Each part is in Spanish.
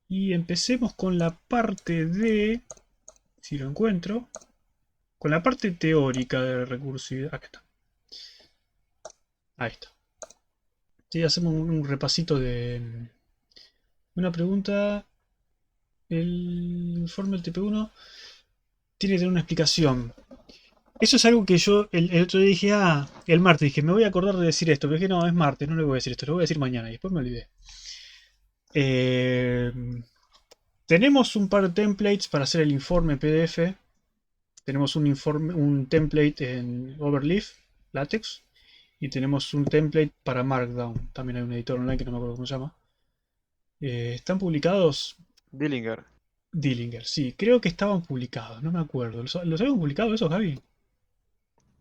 Y empecemos con la parte de, si lo encuentro, con la parte teórica de recursividad. Acá está. Ahí está. Sí, hacemos un repasito de una pregunta. El informe del TP1 tiene que tener una explicación. Eso es algo que yo el otro día dije, el martes dije, me voy a acordar de decir esto, pero dije, no, es martes, no le voy a decir esto, lo voy a decir mañana, y después me olvidé. Eh, Tenemos un par de templates para hacer el informe PDF. Tenemos un template en Overleaf, LaTeX, y tenemos un template para Markdown. También hay un editor online que no me acuerdo cómo se llama. ¿Están publicados? Dillinger. Dillinger, sí, creo que estaban publicados, no me acuerdo. ¿Los habían publicado esos, Gaby?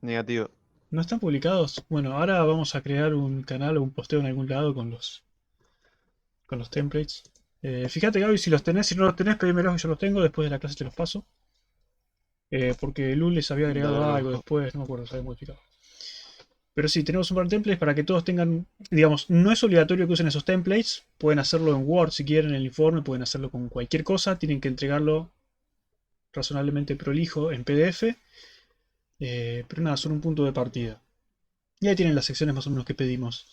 Negativo. ¿No están publicados? Bueno, ahora vamos a crear un canal o un posteo en algún lado con los templates. Fíjate, Gaby, si los tenés, si no los tenés, pedímelos que yo los tengo, después de la clase te los paso. Porque Lul les había Dale, agregado lo algo busco. después, no me acuerdo, se había modificado. Pero sí, tenemos un par de templates para que todos tengan, digamos, no es obligatorio que usen esos templates, pueden hacerlo en Word si quieren, en el informe, pueden hacerlo con cualquier cosa, tienen que entregarlo razonablemente prolijo en PDF, pero nada, son un punto de partida. Y ahí tienen las secciones más o menos que pedimos.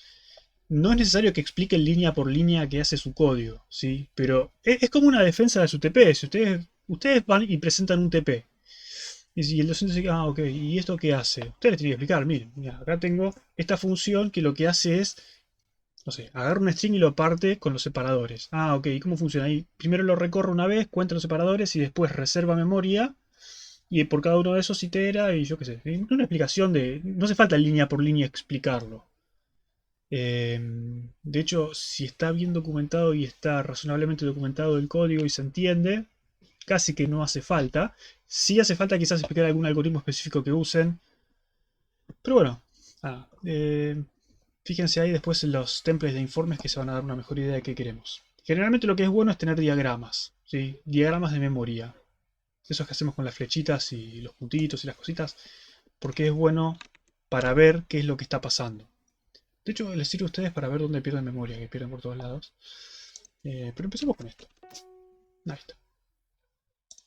No es necesario que expliquen línea por línea qué hace su código, ¿sí? Pero es como una defensa de su TP. Si ustedes van y presentan un TP, y si el docente dice, ok, ¿y esto qué hace? Ustedes les tienen que explicar, miren, mira, acá tengo esta función que lo que hace es, no sé, agarra un string y lo parte con los separadores. Ok, ¿y cómo funciona ahí? Primero lo recorre una vez, cuenta los separadores y después reserva memoria. Y por cada uno de esos itera y yo qué sé. Una explicación de... No hace falta línea por línea explicarlo. De hecho, si está bien documentado y está razonablemente documentado el código y se entiende, casi que no hace falta. Sí hace falta quizás explicar algún algoritmo específico que usen. Pero bueno, fíjense ahí después en los templates de informes que se van a dar una mejor idea de qué queremos. Generalmente lo que es bueno es tener diagramas, ¿sí? Diagramas de memoria. Esos que hacemos con las flechitas y los puntitos y las cositas. Porque es bueno para ver qué es lo que está pasando. De hecho, les sirve a ustedes para ver dónde pierden memoria, que pierden por todos lados. Pero empecemos con esto. Ahí está.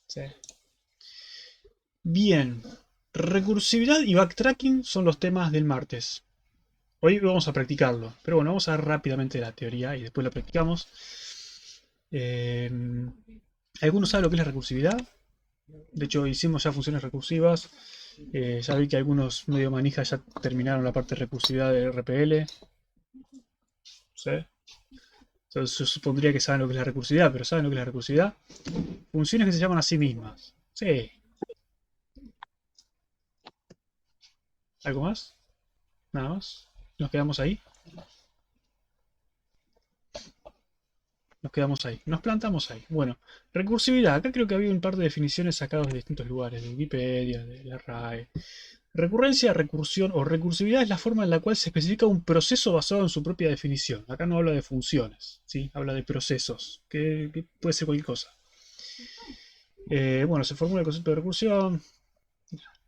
Sí. Bien. Recursividad y backtracking son los temas del martes. Hoy vamos a practicarlo. Pero bueno, vamos a ver rápidamente la teoría y después lo practicamos. Eh, ¿Alguno sabe lo que es la recursividad? De hecho, hicimos ya funciones recursivas. Ya vi que algunos medio manijas ya terminaron la parte de recursividad de RPL. ¿Sí? Entonces, yo supondría que saben lo que es la recursividad, pero ¿saben lo que es la recursividad? Funciones que se llaman a sí mismas. Sí. ¿Algo más? Nada más. Nos quedamos ahí. Nos quedamos ahí. Nos plantamos ahí. Bueno, recursividad. Acá creo que había un par de definiciones sacadas de distintos lugares, de Wikipedia, de la RAE. Recurrencia, recursión o recursividad es la forma en la cual se especifica un proceso basado en su propia definición. Acá no habla de funciones, ¿sí? Habla de procesos, que puede ser cualquier cosa. Bueno, se formula el concepto de recursión.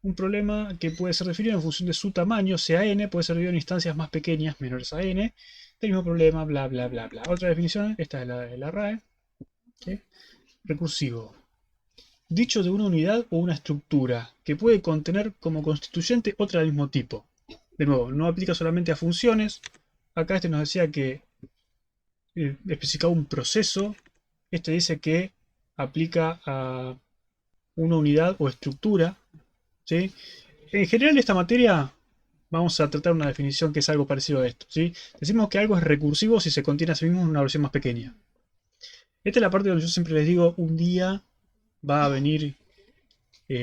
Un problema que puede ser definido en función de su tamaño, sea n, puede ser dividido en instancias más pequeñas, menores a n, del mismo problema, bla, bla, bla, bla. Otra definición, esta es la de la RAE. ¿Sí? Recursivo. Dicho de una unidad o una estructura, que puede contener como constituyente otra del mismo tipo. De nuevo, no aplica solamente a funciones. Acá este nos decía que especificaba un proceso. Este dice que aplica a una unidad o estructura. ¿Sí? En general, esta materia vamos a tratar una definición que es algo parecido a esto. ¿Sí? Decimos que algo es recursivo si se contiene a sí mismo en una versión más pequeña. Esta es la parte donde yo siempre les digo, un día va a venir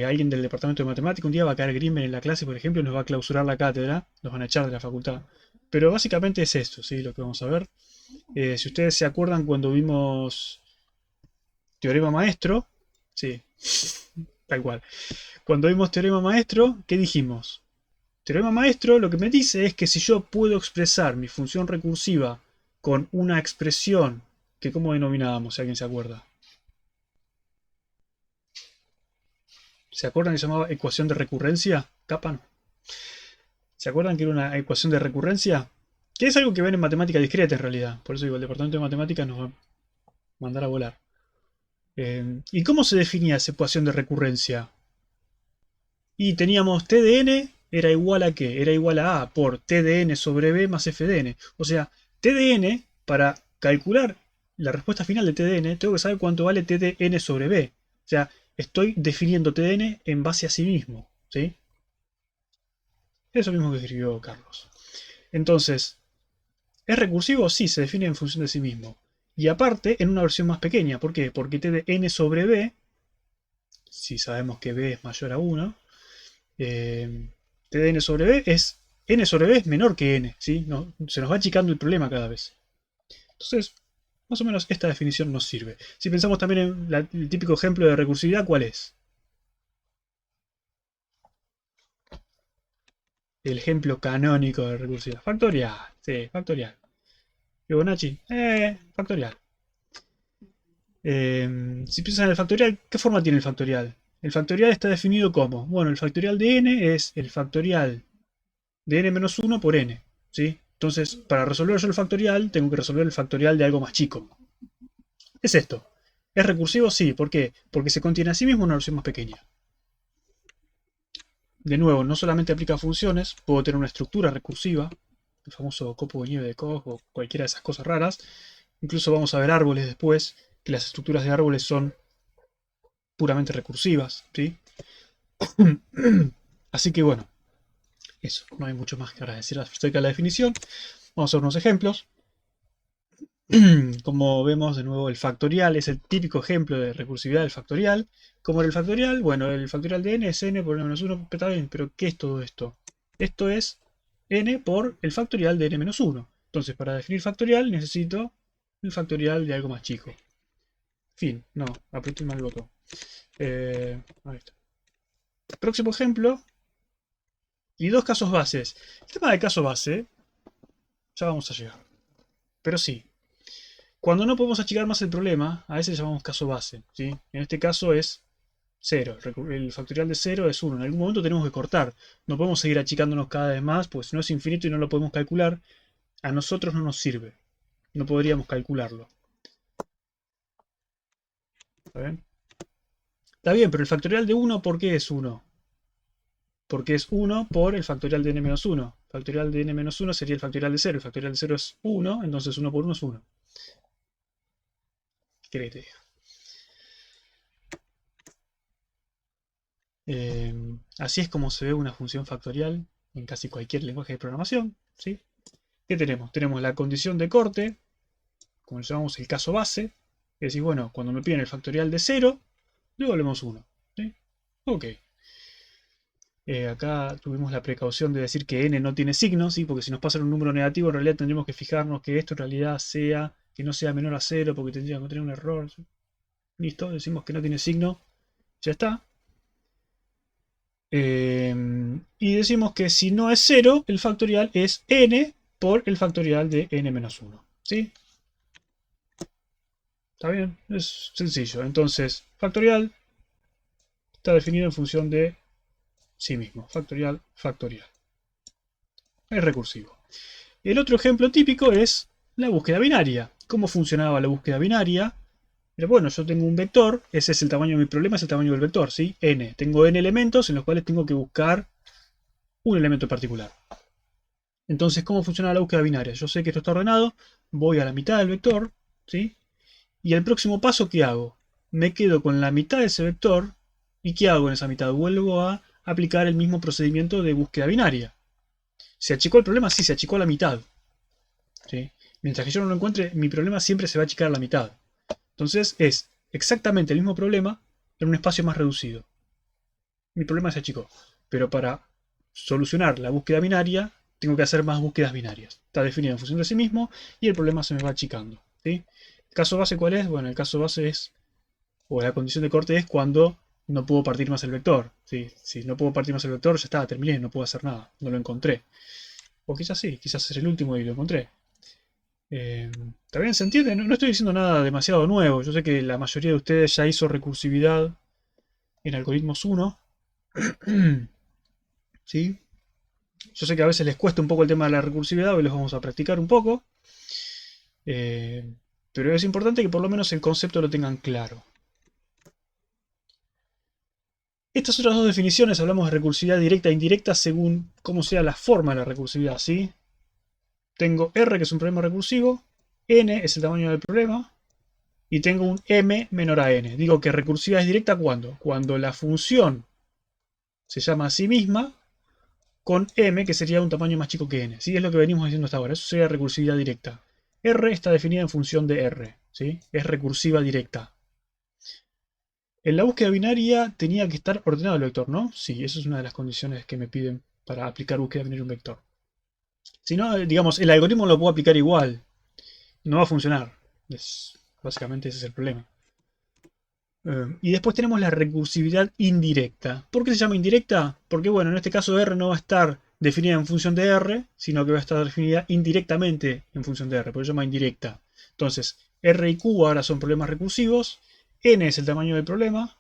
alguien del departamento de matemática, un día va a caer Grimben en la clase, por ejemplo, y nos va a clausurar la cátedra, nos van a echar de la facultad. Pero básicamente es esto, ¿sí? Lo que vamos a ver. Si ustedes se acuerdan cuando vimos Teorema Maestro, sí, tal cual. Cuando vimos Teorema Maestro, ¿qué dijimos? Teorema maestro lo que me dice es que si yo puedo expresar mi función recursiva con una expresión que, ¿cómo denominábamos? Si alguien se acuerda. ¿Se acuerdan que se llamaba ecuación de recurrencia? Capa no. ¿Se acuerdan que era una ecuación de recurrencia? Que es algo que ven en matemática discreta en realidad. Por eso digo, el departamento de matemáticas nos va a mandar a volar. ¿Y cómo se definía esa ecuación de recurrencia? Y teníamos T de n era igual a ¿qué? Era igual a A por T de n sobre B más F de n. O sea, T de n, para calcular la respuesta final de T de n, tengo que saber cuánto vale T de n sobre B. O sea, estoy definiendo T de n en base a sí mismo. ¿Sí? Eso mismo que escribió Carlos. Entonces, ¿es recursivo? Sí, se define en función de sí mismo. Y aparte, en una versión más pequeña. ¿Por qué? Porque T de n sobre B, si sabemos que B es mayor a 1, T de n sobre B es n sobre B es menor que n, ¿sí? No, se nos va achicando el problema cada vez. Entonces, más o menos esta definición nos sirve. Si pensamos también en el típico ejemplo de recursividad, ¿cuál es? El ejemplo canónico de recursividad. Factorial, sí, factorial. Fibonacci, factorial. Si piensas en el factorial, ¿qué forma tiene el factorial? El factorial está definido como, bueno, el factorial de n es el factorial de n menos 1 por n, ¿sí? Entonces, para resolver yo el factorial, tengo que resolver el factorial de algo más chico. Es esto. ¿Es recursivo? Sí. ¿Por qué? Porque se contiene a sí mismo una versión más pequeña. De nuevo, no solamente aplica a funciones, puedo tener una estructura recursiva, el famoso copo de nieve de Koch o cualquiera de esas cosas raras. Incluso vamos a ver árboles después, que las estructuras de árboles son puramente recursivas, ¿sí? Así que bueno, eso, no hay mucho más que decir acerca de la definición. Vamos a ver unos ejemplos. Como vemos de nuevo, el factorial es el típico ejemplo de recursividad del factorial. ¿Cómo era el factorial? Bueno, el factorial de n es n por n menos 1, está bien, pero ¿qué es todo esto? Esto es n por el factorial de n menos 1. Entonces, para definir factorial necesito el factorial de algo más chico. Fin, no, apreté mal el botón. Ahí está. Próximo ejemplo. Y dos casos bases. El tema del caso base, ya vamos a llegar. Pero sí, cuando no podemos achicar más el problema, a ese le llamamos caso base, ¿sí? En este caso es 0. El factorial de 0 es 1. En algún momento tenemos que cortar. No podemos seguir achicándonos cada vez más, pues si no es infinito y no lo podemos calcular, a nosotros no nos sirve. No podríamos calcularlo. ¿Está bien? Está bien, pero el factorial de 1, ¿por qué es 1? Porque es 1 por el factorial de n-1. El factorial de n-1 sería el factorial de 0. El factorial de 0 es 1, entonces 1 por 1 es 1. ¿Qué querés que te diga? Así es como se ve una función factorial en casi cualquier lenguaje de programación, ¿sí? ¿Qué tenemos? Tenemos la condición de corte, como le llamamos el caso base, es decir, bueno, cuando me piden el factorial de 0, le volvemos 1. ¿Sí? Ok. Acá tuvimos la precaución de decir que n no tiene signo, ¿sí? Porque si nos pasan un número negativo, en realidad tendríamos que fijarnos que esto en realidad sea, que no sea menor a 0, porque tendríamos que tener un error. ¿Sí? Listo, decimos que no tiene signo, ya está. Y decimos que si no es 0, el factorial es n por el factorial de n-1. ¿Sí? ¿Está bien? Es sencillo. Entonces, factorial está definido en función de sí mismo. Factorial, factorial. Es recursivo. El otro ejemplo típico es la búsqueda binaria. ¿Cómo funcionaba la búsqueda binaria? Pero bueno, yo tengo un vector, ese es el tamaño de mi problema, es el tamaño del vector, ¿sí? N. Tengo n elementos en los cuales tengo que buscar un elemento particular. Entonces, ¿cómo funciona la búsqueda binaria? Yo sé que esto está ordenado, voy a la mitad del vector, ¿sí? Y el próximo paso, ¿qué hago? Me quedo con la mitad de ese vector, ¿y qué hago en esa mitad? Vuelvo a aplicar el mismo procedimiento de búsqueda binaria. ¿Se achicó el problema? Sí, se achicó a la mitad. ¿Sí? Mientras que yo no lo encuentre, mi problema siempre se va a achicar a la mitad. Entonces es exactamente el mismo problema en un espacio más reducido. Mi problema se achicó. Pero para solucionar la búsqueda binaria, tengo que hacer más búsquedas binarias. Está definido en función de sí mismo y el problema se me va achicando. ¿Sí? ¿El caso base cuál es? Bueno, el caso base es, o la condición de corte es cuando no puedo partir más el vector. ¿Sí? Si no puedo partir más el vector, ya está, terminé, no puedo hacer nada, no lo encontré. O quizás sí, quizás es el último y lo encontré. ¿Está bien? ¿Se entiende? No estoy diciendo nada demasiado nuevo. Yo sé que la mayoría de ustedes ya hizo recursividad en algoritmos 1. ¿Sí? Yo sé que a veces les cuesta un poco el tema de la recursividad, hoy los vamos a practicar un poco. Pero es importante que por lo menos el concepto lo tengan claro. Estas otras dos definiciones hablamos de recursividad directa e indirecta según cómo sea la forma de la recursividad, ¿sí? Tengo R, que es un problema recursivo, N es el tamaño del problema, y tengo un M menor a N. Digo que recursiva es directa ¿cuándo? Cuando la función se llama a sí misma con M, que sería un tamaño más chico que N. ¿Sí? Es lo que venimos diciendo hasta ahora. Eso sería recursividad directa. R está definida en función de R. ¿Sí? Es recursiva directa. En la búsqueda binaria tenía que estar ordenado el vector, ¿no? Sí, eso es una de las condiciones que me piden para aplicar búsqueda binaria a un vector. Si no, digamos, el algoritmo lo puedo aplicar igual. No va a funcionar. Básicamente ese es el problema. Y después tenemos la recursividad indirecta. ¿Por qué se llama indirecta? Porque, bueno, en este caso R no va a estar definida en función de R, sino que va a estar definida indirectamente en función de R. Por eso se llama indirecta. Entonces, R y Q ahora son problemas recursivos. N es el tamaño del problema.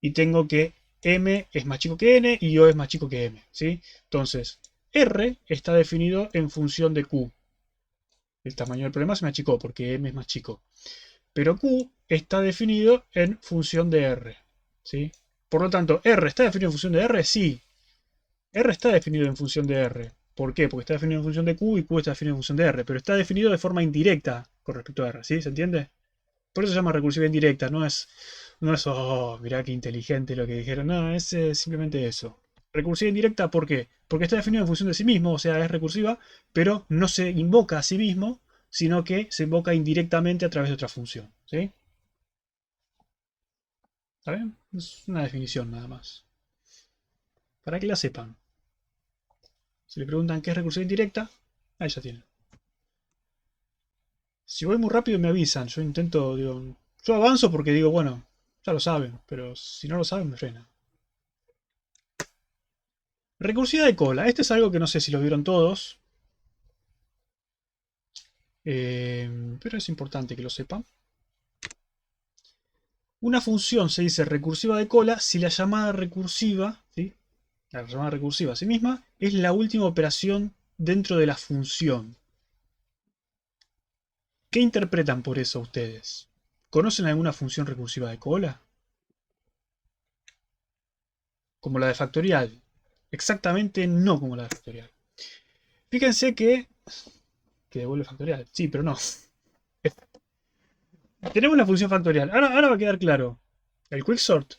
Y tengo que M es más chico que N y O es más chico que M. ¿Sí? Entonces, R está definido en función de Q. El tamaño del problema se me achicó porque M es más chico. Pero Q está definido en función de R. ¿Sí? Por lo tanto, ¿R está definido en función de R? Sí. R está definido en función de R. ¿Por qué? Porque está definido en función de Q y Q está definido en función de R. Pero está definido de forma indirecta con respecto a R. ¿Sí? ¿Se entiende? Por eso se llama recursiva indirecta. No es, oh, mirá qué inteligente lo que dijeron. No, es simplemente eso. Recursiva indirecta, ¿por qué? Porque está definido en función de sí mismo, o sea, es recursiva, pero no se invoca a sí mismo, sino que se invoca indirectamente a través de otra función. ¿Sí? ¿Está bien? Es una definición nada más. Para que la sepan. Si le preguntan qué es recursiva indirecta, ahí ya tienen. Si voy muy rápido me avisan. Yo intento, digo, yo avanzo porque digo, bueno, ya lo saben, pero si no lo saben me frena. Recursividad de cola. Este es algo que no sé si lo vieron todos. Pero es importante que lo sepan. Una función se dice recursiva de cola si la llamada recursiva, ¿sí? La llamada recursiva a sí misma, es la última operación dentro de la función. ¿Qué interpretan por eso ustedes? ¿Conocen alguna función recursiva de cola? Como la de factorial. Exactamente no como la de factorial. Fíjense que devuelve factorial. Sí, pero no. Tenemos la función factorial. Ahora va a quedar claro. ¿El quicksort?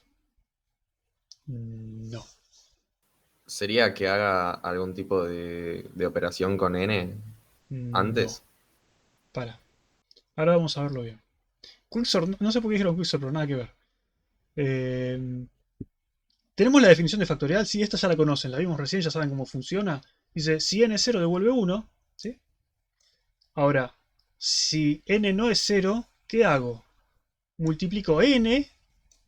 No. ¿Sería que haga algún tipo de operación con n No. antes? Para. Ahora vamos a verlo bien. Quicksort, no sé por qué dijeron quicksort, pero nada que ver. Tenemos la definición de factorial. Sí, esta ya la conocen, la vimos recién, ya saben cómo funciona. Dice, si n es 0 devuelve 1. ¿Sí? Ahora, si n no es 0, ¿qué hago? Multiplico n.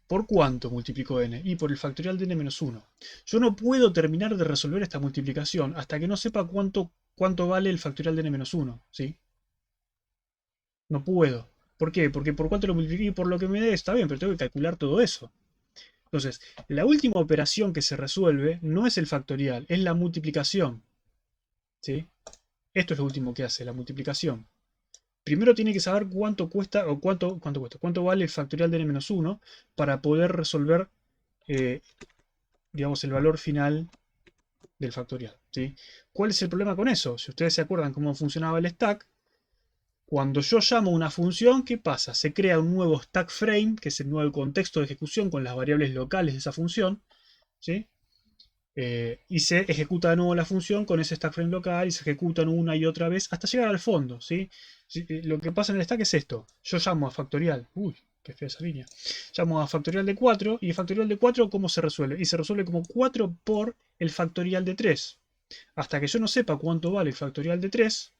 ¿Por cuánto multiplico n? Y por el factorial de n menos 1. Yo no puedo terminar de resolver esta multiplicación hasta que no sepa cuánto vale el factorial de n menos 1. ¿Sí? No puedo. ¿Por qué? Porque por cuánto lo multipliqué y por lo que me dé está bien, pero tengo que calcular todo eso. Entonces, la última operación que se resuelve no es el factorial, es la multiplicación. ¿Sí? Esto es lo último que hace, la multiplicación. Primero tiene que saber cuánto cuesta, o cuánto cuesta, cuánto vale el factorial de n-1 para poder resolver, digamos, el valor final del factorial. ¿Sí? ¿Cuál es el problema con eso? Si ustedes se acuerdan cómo funcionaba el stack, cuando yo llamo una función, ¿qué pasa? Se crea un nuevo stack frame, que es el nuevo contexto de ejecución con las variables locales de esa función. ¿Sí? Y se ejecuta de nuevo la función con ese stack frame local y se ejecutan una y otra vez hasta llegar al fondo. ¿Sí? Lo que pasa en el stack es esto. Yo llamo a factorial. Uy, qué fea esa línea. Llamo a factorial de 4 y el factorial de 4 ¿cómo se resuelve? Y se resuelve como 4 por el factorial de 3. Hasta que yo no sepa cuánto vale el factorial de 3,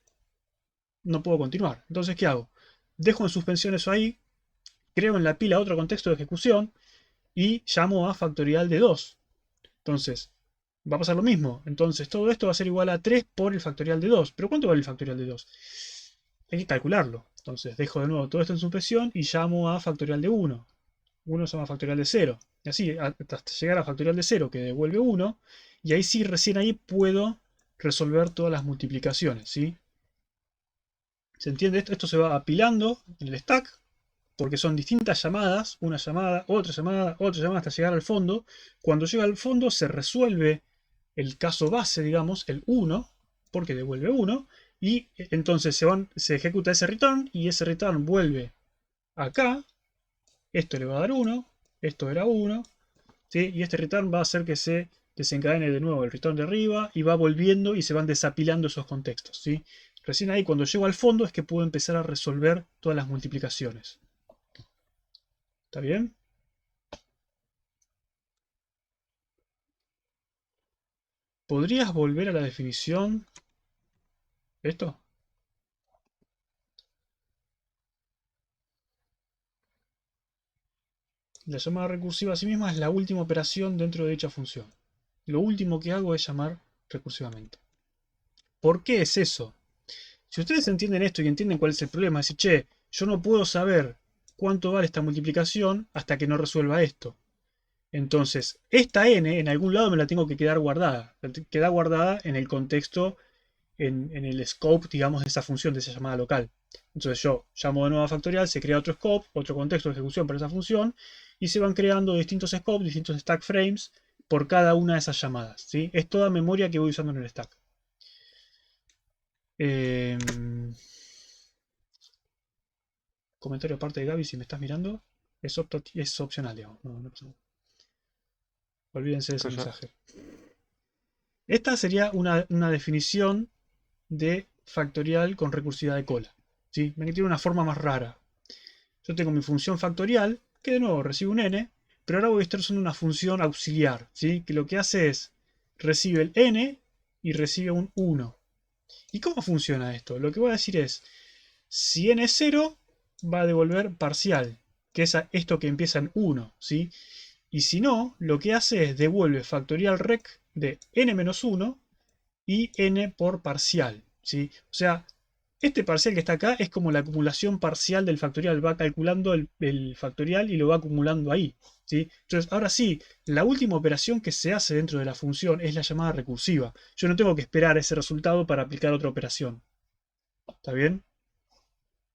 no puedo continuar. Entonces, ¿qué hago? Dejo en suspensión eso ahí, creo en la pila otro contexto de ejecución y llamo a factorial de 2. Entonces, va a pasar lo mismo. Entonces, todo esto va a ser igual a 3 por el factorial de 2. ¿Pero cuánto vale el factorial de 2? Hay que calcularlo. Entonces, dejo de nuevo todo esto en suspensión y llamo a factorial de 1. 1 se llama factorial de 0. Y así, hasta llegar a factorial de 0 que devuelve 1. Y ahí sí, recién ahí puedo resolver todas las multiplicaciones. ¿Sí? ¿Se entiende esto? Esto se va apilando en el stack. porque son distintas llamadas, una llamada, otra llamada hasta llegar al fondo. Cuando llega al fondo se resuelve el caso base, digamos, el 1, porque devuelve 1, y entonces se ejecuta ese return y ese return vuelve acá. Esto le va a dar 1, esto era 1, ¿sí? Y este return va a hacer que se desencadene de nuevo el return de arriba y va volviendo y se van desapilando esos contextos, ¿sí? Recién ahí, cuando llego al fondo, es que puedo empezar a resolver todas las multiplicaciones. ¿Está bien? ¿Podrías volver a la definición? ¿Esto? La llamada recursiva a sí misma es la última operación dentro de dicha función. Lo último que hago es llamar recursivamente. ¿Por qué es eso? Si ustedes entienden esto y entienden cuál es el problema, es decir, che, yo no puedo saber cuánto vale esta multiplicación hasta que no resuelva esto. Entonces, esta n en algún lado me la tengo que quedar guardada. Queda guardada en el contexto, en el scope, digamos, de esa función, de esa llamada local. Entonces yo llamo de nuevo a factorial, se crea otro scope, otro contexto de ejecución para esa función, y se van creando distintos scopes, distintos stack frames por cada una de esas llamadas, ¿sí? Es toda memoria que voy usando en el stack. Comentario aparte de Gaby, si me estás mirando, es opcional, digamos. No pasa nada. Olvídense de ese mensaje. Esta sería una definición de factorial con recursividad de cola, ¿sí? Tiene una forma más rara. Yo tengo mi función factorial, que de nuevo recibe un n, pero ahora voy a estar usando una función auxiliar, ¿sí? Que lo que hace es, recibe el n y recibe un 1. ¿Y cómo funciona esto? Lo que voy a decir es, si n es 0, va a devolver parcial, que es esto que empieza en 1, ¿sí? Y si no, lo que hace es devuelve factorial rec de n-1 y n por parcial, ¿sí? O sea, este parcial que está acá es como la acumulación parcial del factorial. Va calculando el factorial y lo va acumulando ahí, ¿sí? Entonces, ahora sí, la última operación que se hace dentro de la función es la llamada recursiva. Yo no tengo que esperar ese resultado para aplicar otra operación. ¿Está bien?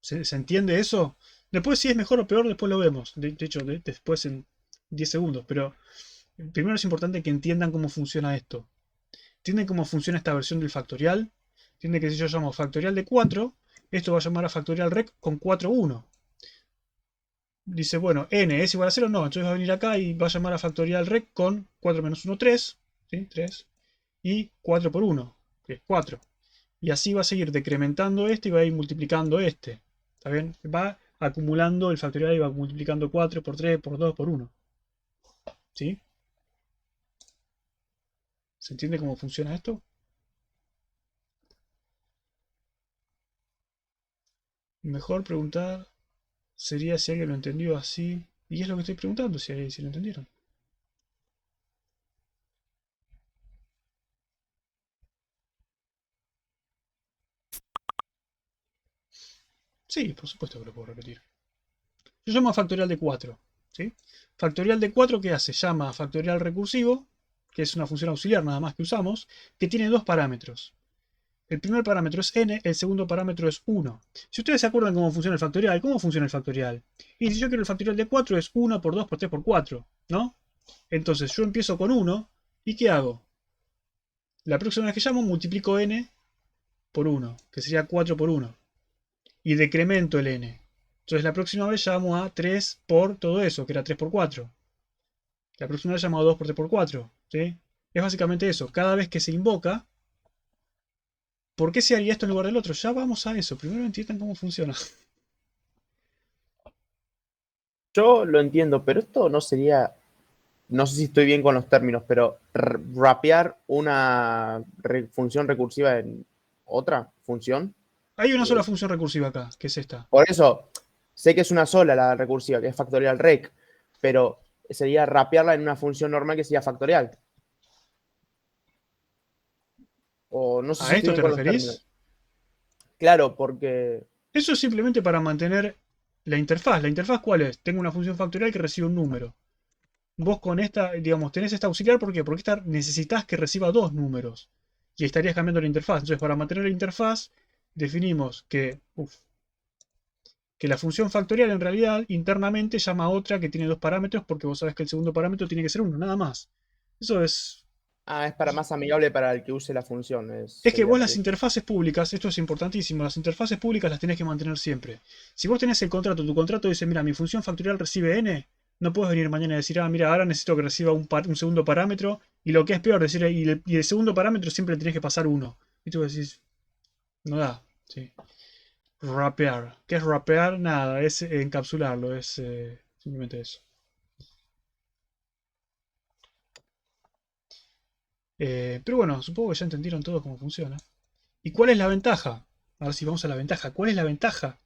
¿Se entiende eso? Después, si es mejor o peor, después lo vemos. De hecho, después en 10 segundos. Pero primero es importante que entiendan cómo funciona esto. ¿Entienden cómo funciona esta versión del factorial? Entienden que si yo llamo factorial de 4, esto va a llamar a factorial rec con 4, 1. Dice, bueno, n es igual a 0, no. Entonces va a venir acá y va a llamar a factorial rec con 4 menos 1, 3. ¿Sí? 3. Y 4 por 1, que es 4. Y así va a seguir decrementando este y va a ir multiplicando este. ¿Está bien? Va acumulando el factorial y va multiplicando 4 por 3, por 2, por 1. ¿Sí? ¿Se entiende cómo funciona esto? Mejor preguntar sería si alguien lo entendió así. Y es lo que estoy preguntando, si lo entendieron. Sí, por supuesto que lo puedo repetir. Yo llamo a factorial de 4. ¿Sí? Factorial de 4, ¿qué hace? Llama a factorial recursivo, que es una función auxiliar nada más que usamos, que tiene dos parámetros. El primer parámetro es n, el segundo parámetro es 1. Si ustedes se acuerdan cómo funciona el factorial, ¿cómo funciona el factorial? Y si yo quiero el factorial de 4 es 1 por 2 por 3 por 4, ¿no? Entonces yo empiezo con 1, ¿y qué hago? La próxima vez que llamo multiplico n por 1, que sería 4 por 1. Y decremento el n. Entonces la próxima vez llamo a 3 por todo eso, que era 3 por 4. La próxima vez llamo a 2 por 3 por 4. ¿Sí? Es básicamente eso. Cada vez que se invoca, ¿por qué se haría esto en lugar del otro? Ya vamos a eso. Primero entiendan cómo funciona. Yo lo entiendo, pero esto no sería, no sé si estoy bien con los términos, pero rapear una función recursiva en otra función. Hay una sola función recursiva acá, que es esta. Por eso, sé que es una sola la recursiva, que es factorial rec, pero sería rapearla en una función normal que sería factorial. O no sé ¿A si esto estoy bien te con los referís? términos. Claro, porque Eso es simplemente para mantener la interfaz. ¿La interfaz cuál es? Tengo una función factorial que recibe un número. Vos con esta, digamos, tenés esta auxiliar, ¿por qué? Porque esta necesitas que reciba dos números. Y estarías cambiando la interfaz. Entonces, para mantener la interfaz, definimos que Que la función factorial en realidad internamente llama a otra que tiene dos parámetros porque vos sabés que el segundo parámetro tiene que ser uno, nada más. Eso es... Ah, es para más amigable para el que use la función. Es que Sería vos por las eso. interfaces públicas, esto es importantísimo, las interfaces públicas las tenés que mantener siempre. Si vos tenés el contrato, tu contrato dice, mira, mi función factorial recibe n, no puedes venir mañana y decir, ah, mira, ahora necesito que reciba un segundo parámetro, y lo que es peor, decir, y el segundo parámetro siempre le tenés que pasar uno. Y tú decís, no da, sí. Rapear. ¿Qué es rapear? Nada, es encapsularlo, es simplemente eso. Pero bueno, supongo que ya entendieron todos cómo funciona. ¿Y cuál es la ventaja? A ver si vamos a la ventaja. ¿Cuál es la ventaja?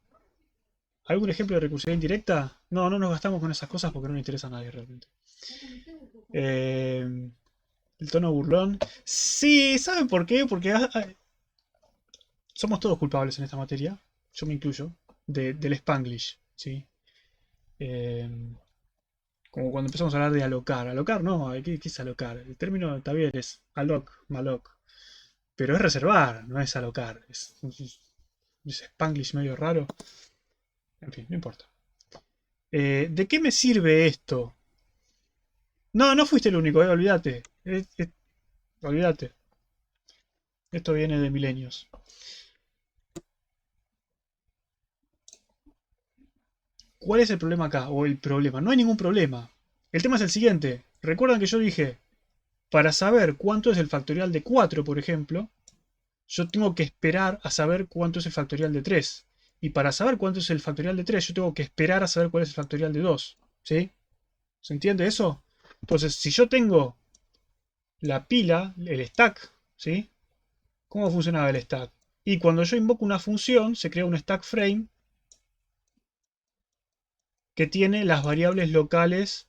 ¿Algún ejemplo de recursividad indirecta? No, no nos gastamos con esas cosas porque no le interesa a nadie realmente. El tono burlón. Sí, ¿saben por qué? Porque somos todos culpables en esta materia. Yo me incluyo. Del Spanglish, ¿sí? Como cuando empezamos a hablar de alocar. Alocar no, ¿qué es alocar? El término está bien, es alloc, malloc. Pero es reservar, no es alocar. Es Spanglish medio raro. En fin, no importa. ¿De qué me sirve esto? No, no fuiste el único, olvídate. Olvídate. Esto viene de milenios. ¿Cuál es el problema acá? O el problema. No hay ningún problema. El tema es el siguiente. Recuerdan que yo dije, para saber cuánto es el factorial de 4, por ejemplo, yo tengo que esperar a saber cuánto es el factorial de 3. Y para saber cuánto es el factorial de 3, yo tengo que esperar a saber cuál es el factorial de 2. ¿Sí? ¿Se entiende eso? Entonces, si yo tengo la pila, el stack, ¿sí? ¿Cómo funcionaba el stack? Y cuando yo invoco una función, se crea un stack frame que tiene las variables locales,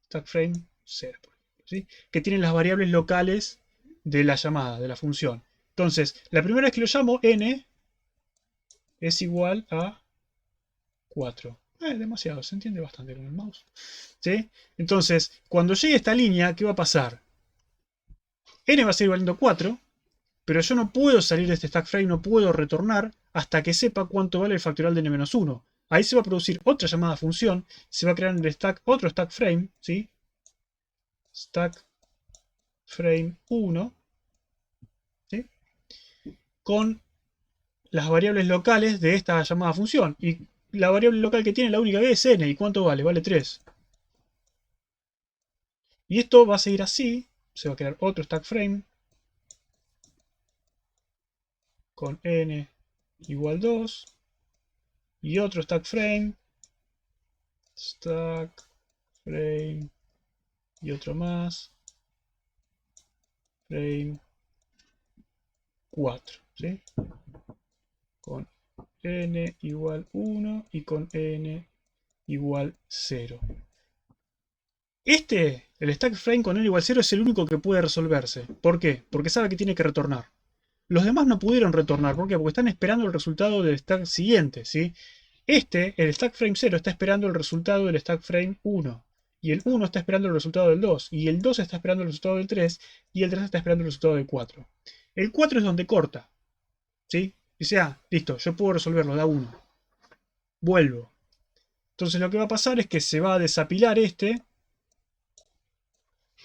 stack frame 0, por ejemplo, ¿sí? Que tiene las variables locales de la llamada, de la función. Entonces, la primera vez que lo llamo, n es igual a 4. Demasiado, se entiende bastante con el mouse. ¿Sí? Entonces, cuando llegue a esta línea, ¿qué va a pasar? N va a seguir valiendo 4, pero yo no puedo salir de este stack frame, no puedo retornar hasta que sepa cuánto vale el factorial de n-1. Ahí se va a producir otra llamada función, se va a crear en el stack otro stack frame, ¿sí? Stack frame 1, ¿sí? Con las variables locales de esta llamada función. Y la variable local que tiene la única que es n. ¿Y cuánto vale? Vale 3. Y esto va a seguir así. Se va a crear otro stack frame con n igual 2. Y otro stack frame. Stack frame. Y otro más. Frame 4. ¿Sí? Con n igual 1 y con n igual 0. El stack frame con n igual 0 es el único que puede resolverse. ¿Por qué? Porque sabe que tiene que retornar. Los demás no pudieron retornar. ¿Por qué? Porque están esperando el resultado del stack siguiente, ¿sí? El stack frame 0, está esperando el resultado del stack frame 1. Y el 1 está esperando el resultado del 2. Y el 2 está esperando el resultado del 3. Y el 3 está esperando el resultado del 4. El 4 es donde corta. ¿Sí? Dice, listo, yo puedo resolverlo, da 1. Vuelvo. Entonces lo que va a pasar es que se va a desapilar este.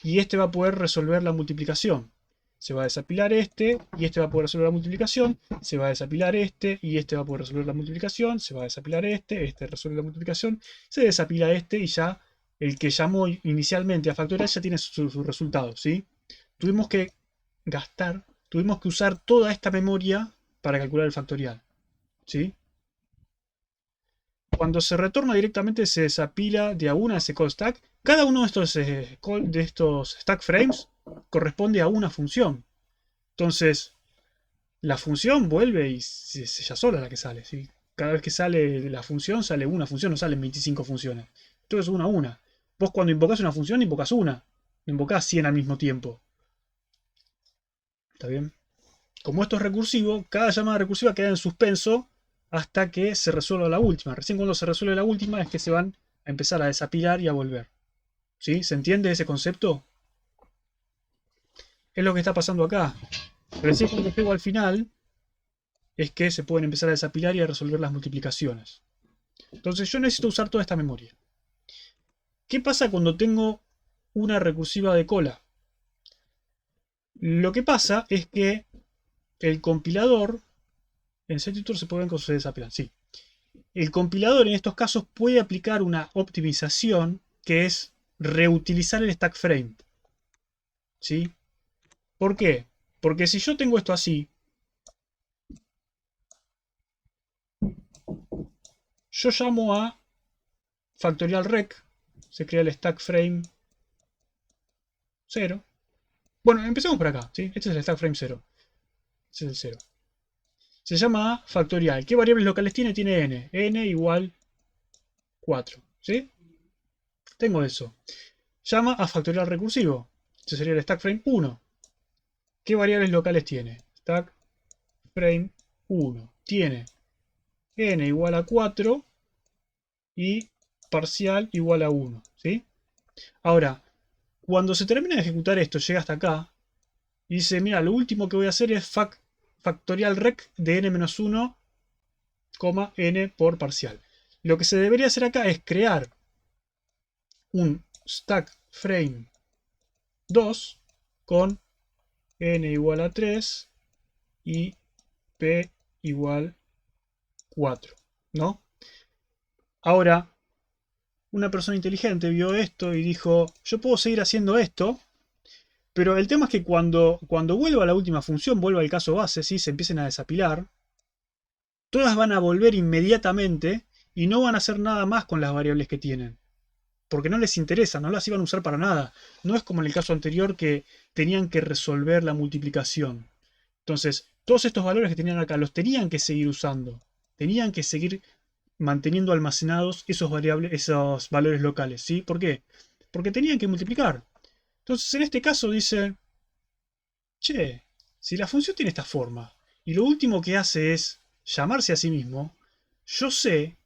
Y este va a poder resolver la multiplicación. Se va a desapilar este, y este va a poder resolver la multiplicación. Se va a desapilar este, y este va a poder resolver la multiplicación. Se va a desapilar este resuelve la multiplicación. Se desapila este, y ya el que llamó inicialmente a factorial ya tiene su resultado, ¿sí? Tuvimos que usar toda esta memoria para calcular el factorial, ¿sí? Cuando se retorna directamente se desapila de a una ese call stack. Cada uno de estos stack frames corresponde a una función. Entonces, la función vuelve y es ella sola la que sale, ¿sí? Cada vez que sale de la función, sale una función, no salen 25 funciones. Esto es una a una. Vos cuando invocás una función, invocás una. No invocás 100 al mismo tiempo. ¿Está bien? Como esto es recursivo, cada llamada recursiva queda en suspenso hasta que se resuelva la última. Recién cuando se resuelve la última es que se van a empezar a desapilar y a volver. ¿Sí? ¿Se entiende ese concepto? Es lo que está pasando acá. Recién cuando llego al final es que se pueden empezar a desapilar y a resolver las multiplicaciones. Entonces yo necesito usar toda esta memoria. ¿Qué pasa cuando tengo una recursiva de cola? Lo que pasa es que el compilador, en CTutor se puede ver con su desapilan, sí. El compilador en estos casos puede aplicar una optimización que es reutilizar el stack frame. ¿Sí? ¿Por qué? Porque si yo tengo esto así, yo llamo a factorial rec, se crea el stack frame 0. Bueno, empecemos por acá, ¿sí? Este es el stack frame 0. Este es el 0. Se llama a factorial. ¿Qué variables locales tiene? Tiene n. n igual 4, ¿sí? Tengo eso. Llama a factorial recursivo. Este sería el stack frame 1. ¿Qué variables locales tiene? Stack frame 1. Tiene n igual a 4 y parcial igual a 1, ¿sí? Ahora, cuando se termina de ejecutar esto, llega hasta acá, y dice, mira, lo último que voy a hacer es factorial rec de n-1, n por parcial. Lo que se debería hacer acá es crear un stack frame 2 con n igual a 3 y p igual 4, ¿no? Ahora, una persona inteligente vio esto y dijo, yo puedo seguir haciendo esto, pero el tema es que cuando vuelva a la última función, vuelva al caso base, ¿sí? Se empiecen a desapilar, todas van a volver inmediatamente y no van a hacer nada más con las variables que tienen. Porque no les interesa, no las iban a usar para nada. No es como en el caso anterior que tenían que resolver la multiplicación. Entonces, todos estos valores que tenían acá los tenían que seguir usando. Tenían que seguir manteniendo almacenados esos valores locales, ¿sí? ¿Por qué? Porque tenían que multiplicar. Entonces, en este caso dice, che, si la función tiene esta forma y lo último que hace es llamarse a sí mismo, yo sé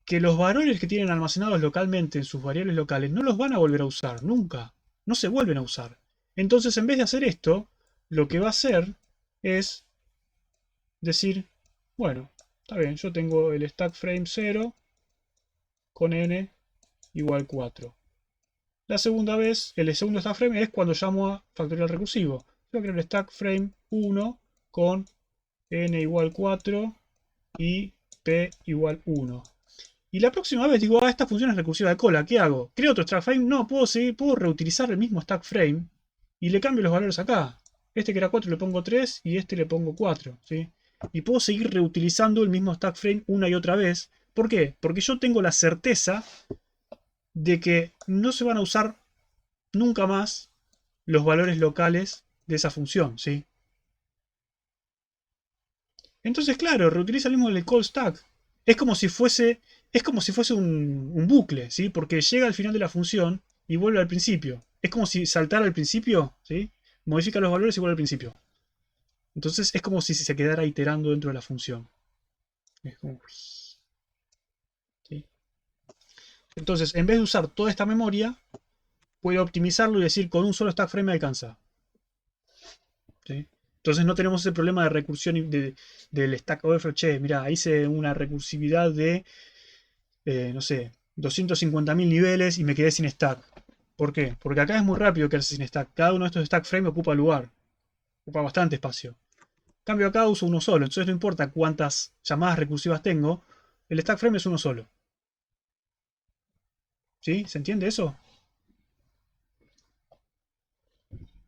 que los valores que tienen almacenados localmente en sus variables locales no los van a volver a usar, nunca. No se vuelven a usar. Entonces, en vez de hacer esto, lo que va a hacer es decir, bueno, está bien, yo tengo el stack frame 0 con n igual 4. La segunda vez, el segundo stack frame es cuando llamo a factorial recursivo. Yo creo el stack frame 1 con n igual 4 y p igual 1. Y la próxima vez digo, esta función es recursiva de cola, ¿qué hago? ¿Creo otro stack frame? No, puedo reutilizar el mismo stack frame y le cambio los valores acá. Este que era 4 le pongo 3 y este le pongo 4, ¿sí? Y puedo seguir reutilizando el mismo stack frame una y otra vez. ¿Por qué? Porque yo tengo la certeza de que no se van a usar nunca más los valores locales de esa función, ¿sí? Entonces, claro, reutiliza el mismo del call stack. Es como si fuese un bucle, ¿sí? Porque llega al final de la función y vuelve al principio. Es como si saltara al principio, ¿sí? Modifica los valores y vuelve al principio. Entonces es como si se quedara iterando dentro de la función. Es como... ¿sí? Entonces, en vez de usar toda esta memoria, puedo optimizarlo y decir con un solo stack frame me alcanza. ¿Sí? Entonces no tenemos ese problema de recursión del Stack Overflow. Che, mira, hice una recursividad de, no sé, 250.000 niveles y me quedé sin stack. ¿Por qué? Porque acá es muy rápido quedarse sin stack. Cada uno de estos stack frame ocupa lugar. Ocupa bastante espacio. En cambio acá uso uno solo. Entonces no importa cuántas llamadas recursivas tengo. El stack frame es uno solo. ¿Sí? ¿Se entiende eso?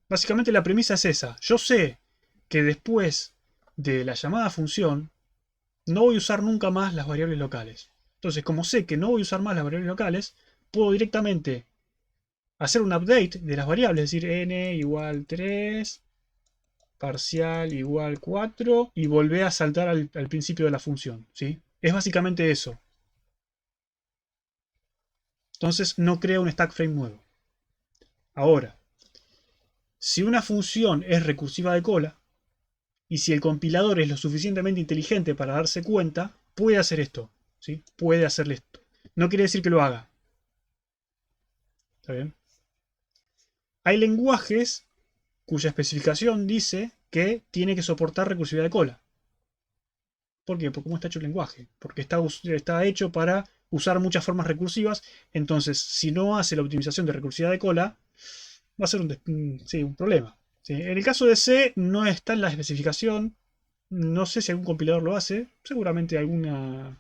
Básicamente la premisa es esa. Yo sé que después de la llamada función no voy a usar nunca más las variables locales. Entonces, como sé que no voy a usar más las variables locales, puedo directamente hacer un update de las variables, es decir, n igual 3, parcial igual 4, y volver a saltar al principio de la función, ¿sí? Es básicamente eso. Entonces, no crea un stack frame nuevo. Ahora, si una función es recursiva de cola, y si el compilador es lo suficientemente inteligente para darse cuenta, puede hacer esto, ¿sí? Puede hacerle esto. No quiere decir que lo haga. ¿Está bien? Hay lenguajes cuya especificación dice que tiene que soportar recursividad de cola. ¿Por qué? Porque cómo está hecho el lenguaje. Porque está hecho para usar muchas formas recursivas. Entonces, si no hace la optimización de recursividad de cola, va a ser sí, un problema. ¿Sí? En el caso de C, no está en la especificación. No sé si algún compilador lo hace. Seguramente algún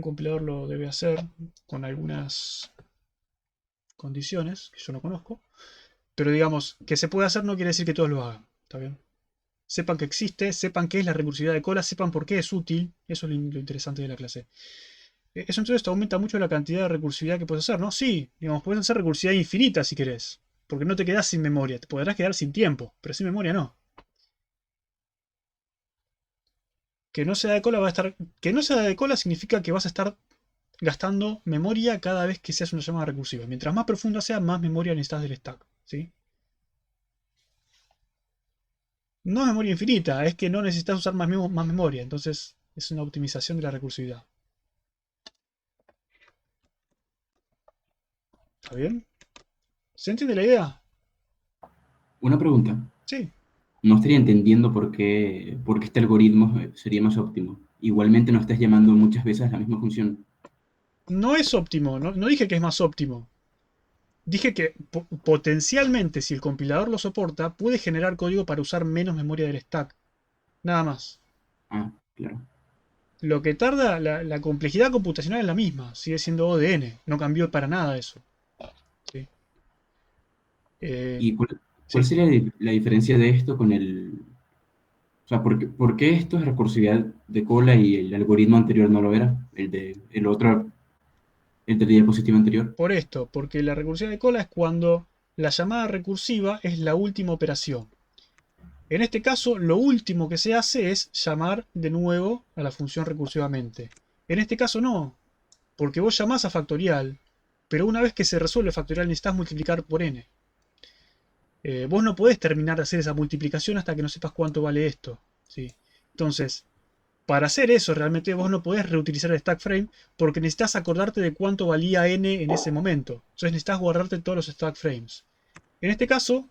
compilador lo debe hacer con algunas condiciones que yo no conozco. Pero digamos, que se puede hacer no quiere decir que todos lo hagan. ¿Está bien? Sepan que existe, sepan qué es la recursividad de cola, sepan por qué es útil. Eso es lo interesante de la clase. Eso entonces te aumenta mucho la cantidad de recursividad que puedes hacer, ¿no? Sí, digamos, puedes hacer recursividad infinita si querés. Porque no te quedás sin memoria. Te podrás quedar sin tiempo, pero sin memoria no. Que no sea de cola va a estar. Que no sea de cola significa que vas a estar gastando memoria cada vez que seas una llamada recursiva. Mientras más profunda sea, más memoria necesitas del stack. ¿Sí? No es memoria infinita, es que no necesitas usar más memoria. Entonces es una optimización de la recursividad. ¿Está bien? ¿Se entiende la idea? Una pregunta. Sí. No estaría entendiendo por qué este algoritmo sería más óptimo. Igualmente no estás llamando muchas veces la misma función. No es óptimo, no dije que es más óptimo. Dije que potencialmente, si el compilador lo soporta, puede generar código para usar menos memoria del stack. Nada más. Ah, claro. Lo que tarda, la complejidad computacional es la misma. Sigue siendo O de N. No cambió para nada eso. ¿Sí? ¿Y cuál Sí. sería la diferencia de esto con el... O sea, por qué esto es recursividad de cola y el algoritmo anterior no lo era? El otro, el de diapositiva anterior. Por esto, porque la recursividad de cola es cuando la llamada recursiva es la última operación. En este caso, lo último que se hace es llamar de nuevo a la función recursivamente. En este caso no, porque vos llamás a factorial, pero una vez que se resuelve factorial necesitas multiplicar por n. Vos no podés terminar de hacer esa multiplicación hasta que no sepas cuánto vale esto. ¿Sí? Entonces, para hacer eso realmente vos no podés reutilizar el stack frame porque necesitas acordarte de cuánto valía n en ese momento. Entonces necesitas guardarte todos los stack frames. En este caso,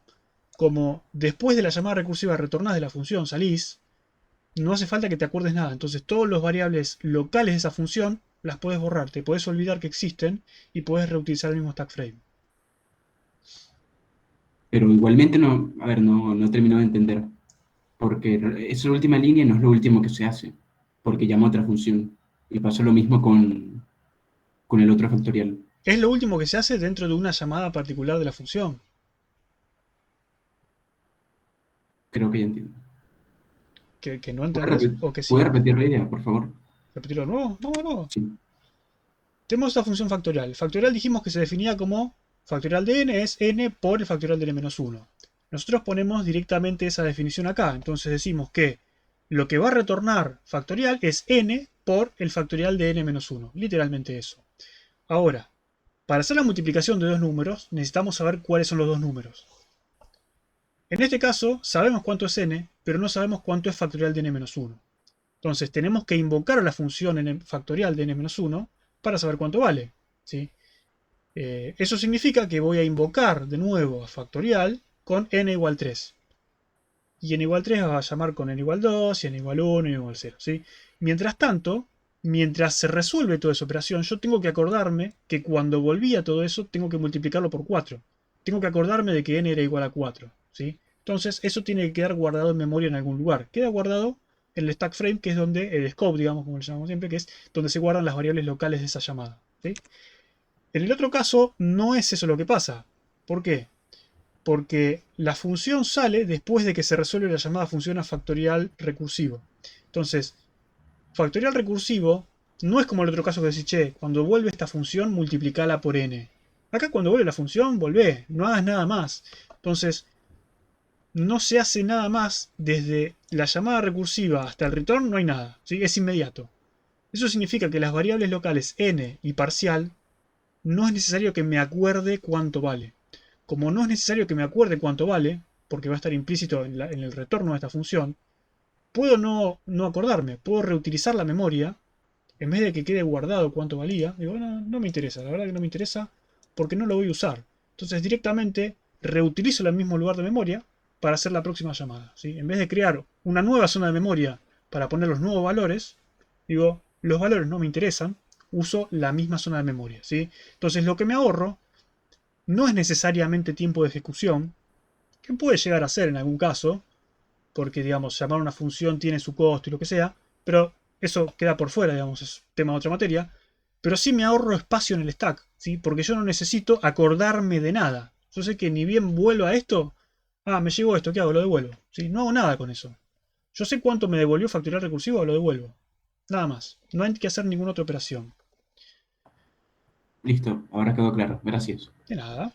como después de la llamada recursiva retornás de la función, salís, no hace falta que te acuerdes nada. Entonces todos los variables locales de esa función las puedes borrar. Te podés olvidar que existen y podés reutilizar el mismo stack frame. Pero igualmente no, a ver, no termino de entender. Porque esa última línea no es lo último que se hace. Porque llama a otra función. Y pasa lo mismo con el otro factorial. Es lo último que se hace dentro de una llamada particular de la función. Creo que ya entiendo. Que no entendés o que sí. ¿Puede repetir la idea, por favor? ¿Repetirlo de nuevo? No, no. Sí. Tenemos esta función factorial. Factorial dijimos que se definía como factorial de n es n por el factorial de n-1. Nosotros ponemos directamente esa definición acá. Entonces decimos que lo que va a retornar factorial es n por el factorial de n-1. Literalmente eso. Ahora, para hacer la multiplicación de dos números, necesitamos saber cuáles son los dos números. En este caso, sabemos cuánto es n, pero no sabemos cuánto es factorial de n-1. Entonces, tenemos que invocar a la función factorial de n-1 para saber cuánto vale. ¿Sí? Eso significa que voy a invocar de nuevo a factorial con n igual 3. Y n igual 3 va a llamar con n igual 2, y n igual 1, y n igual 0. ¿Sí? Mientras tanto, mientras se resuelve toda esa operación, yo tengo que acordarme que cuando volví a todo eso, tengo que multiplicarlo por 4. Tengo que acordarme de que n era igual a 4. ¿Sí? Entonces, eso tiene que quedar guardado en memoria en algún lugar. Queda guardado en el stack frame, que es donde, el scope, digamos, como le llamamos siempre, que es donde se guardan las variables locales de esa llamada. ¿Sí? En el otro caso, no es eso lo que pasa. ¿Por qué? Porque la función sale después de que se resuelve la llamada función a factorial recursivo. Entonces, factorial recursivo no es como el otro caso que decís, che, cuando vuelve esta función, multiplicala por n. Acá cuando vuelve la función, volvé, no hagas nada más. Entonces, no se hace nada más desde la llamada recursiva hasta el return, no hay nada, ¿sí? Es inmediato. Eso significa que las variables locales n y parcial no es necesario que me acuerde cuánto vale. Como no es necesario que me acuerde cuánto vale, porque va a estar implícito en el retorno de esta función, puedo no acordarme, puedo reutilizar la memoria, en vez de que quede guardado cuánto valía, digo, no me interesa, la verdad que no me interesa, porque no lo voy a usar. Entonces directamente reutilizo el mismo lugar de memoria para hacer la próxima llamada. ¿Sí? En vez de crear una nueva zona de memoria para poner los nuevos valores, digo, los valores no me interesan, uso la misma zona de memoria, ¿sí? Entonces lo que me ahorro no es necesariamente tiempo de ejecución, que puede llegar a ser en algún caso, porque, digamos, llamar a una función tiene su costo y lo que sea, pero eso queda por fuera, digamos, es tema de otra materia, pero sí me ahorro espacio en el stack, ¿sí? Porque yo no necesito acordarme de nada. Yo sé que ni bien vuelvo a esto, me llegó esto, ¿qué hago? Lo devuelvo, ¿sí? No hago nada con eso. Yo sé cuánto me devolvió factorial recursivo, lo devuelvo. Nada más. No hay que hacer ninguna otra operación. Listo, ahora quedó claro. Gracias. De nada.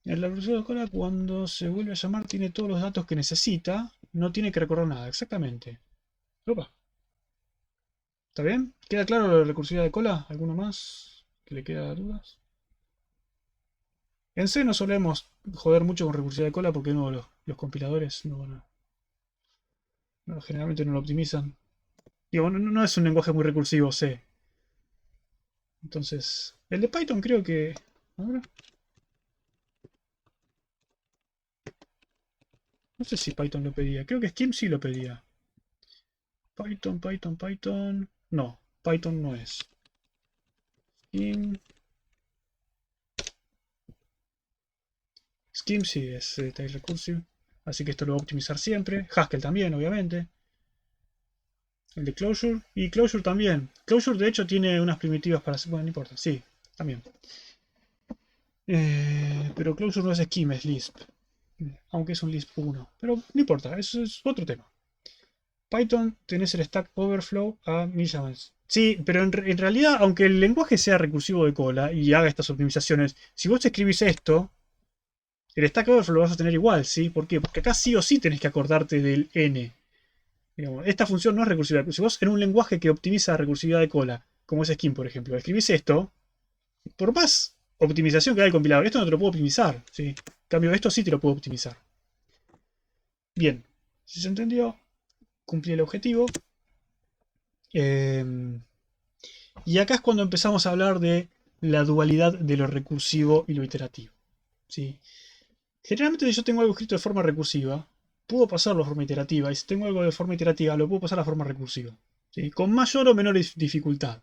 El recursivo de cola, cuando se vuelve a llamar, tiene todos los datos que necesita. No tiene que recordar nada, exactamente. Opa. ¿Está bien? ¿Queda claro la recursividad de cola? ¿Alguno más que le queda dudas? En C no solemos joder mucho con recursividad de cola porque no, los compiladores generalmente no lo optimizan. Digo, no es un lenguaje muy recursivo C. Entonces, el de Python creo que... Ahora. No sé si Python lo pedía. Creo que Scheme sí lo pedía. Python. No, Python no es. Scheme. Scheme sí es Tail Recursive. Así que esto lo voy a optimizar siempre. Haskell también, obviamente. El de Closure. Y Closure también. Closure de hecho tiene unas primitivas para... Bueno, no importa. Sí, también. Pero Closure no es Scheme, es Lisp. Aunque es un Lisp 1. Pero no importa, eso es otro tema. Python tenés el Stack Overflow a 1000 llamadas. Sí, pero en realidad, aunque el lenguaje sea recursivo de cola y haga estas optimizaciones, si vos escribís esto, el Stack Overflow lo vas a tener igual, ¿sí? ¿Por qué? Porque acá sí o sí tenés que acordarte del n. Digamos, esta función no es recursiva. Si vos en un lenguaje que optimiza recursividad de cola, como es Scheme, por ejemplo, escribís esto, por más optimización que haga el compilador, esto no te lo puedo optimizar, ¿sí? En cambio, esto sí te lo puedo optimizar. Bien, si se entendió, cumplí el objetivo. Y acá es cuando empezamos a hablar de la dualidad de lo recursivo y lo iterativo, ¿sí? Generalmente si yo tengo algo escrito de forma recursiva, puedo pasarlo a forma iterativa, y si tengo algo de forma iterativa, lo puedo pasar a forma recursiva, ¿sí? Con mayor o menor dificultad.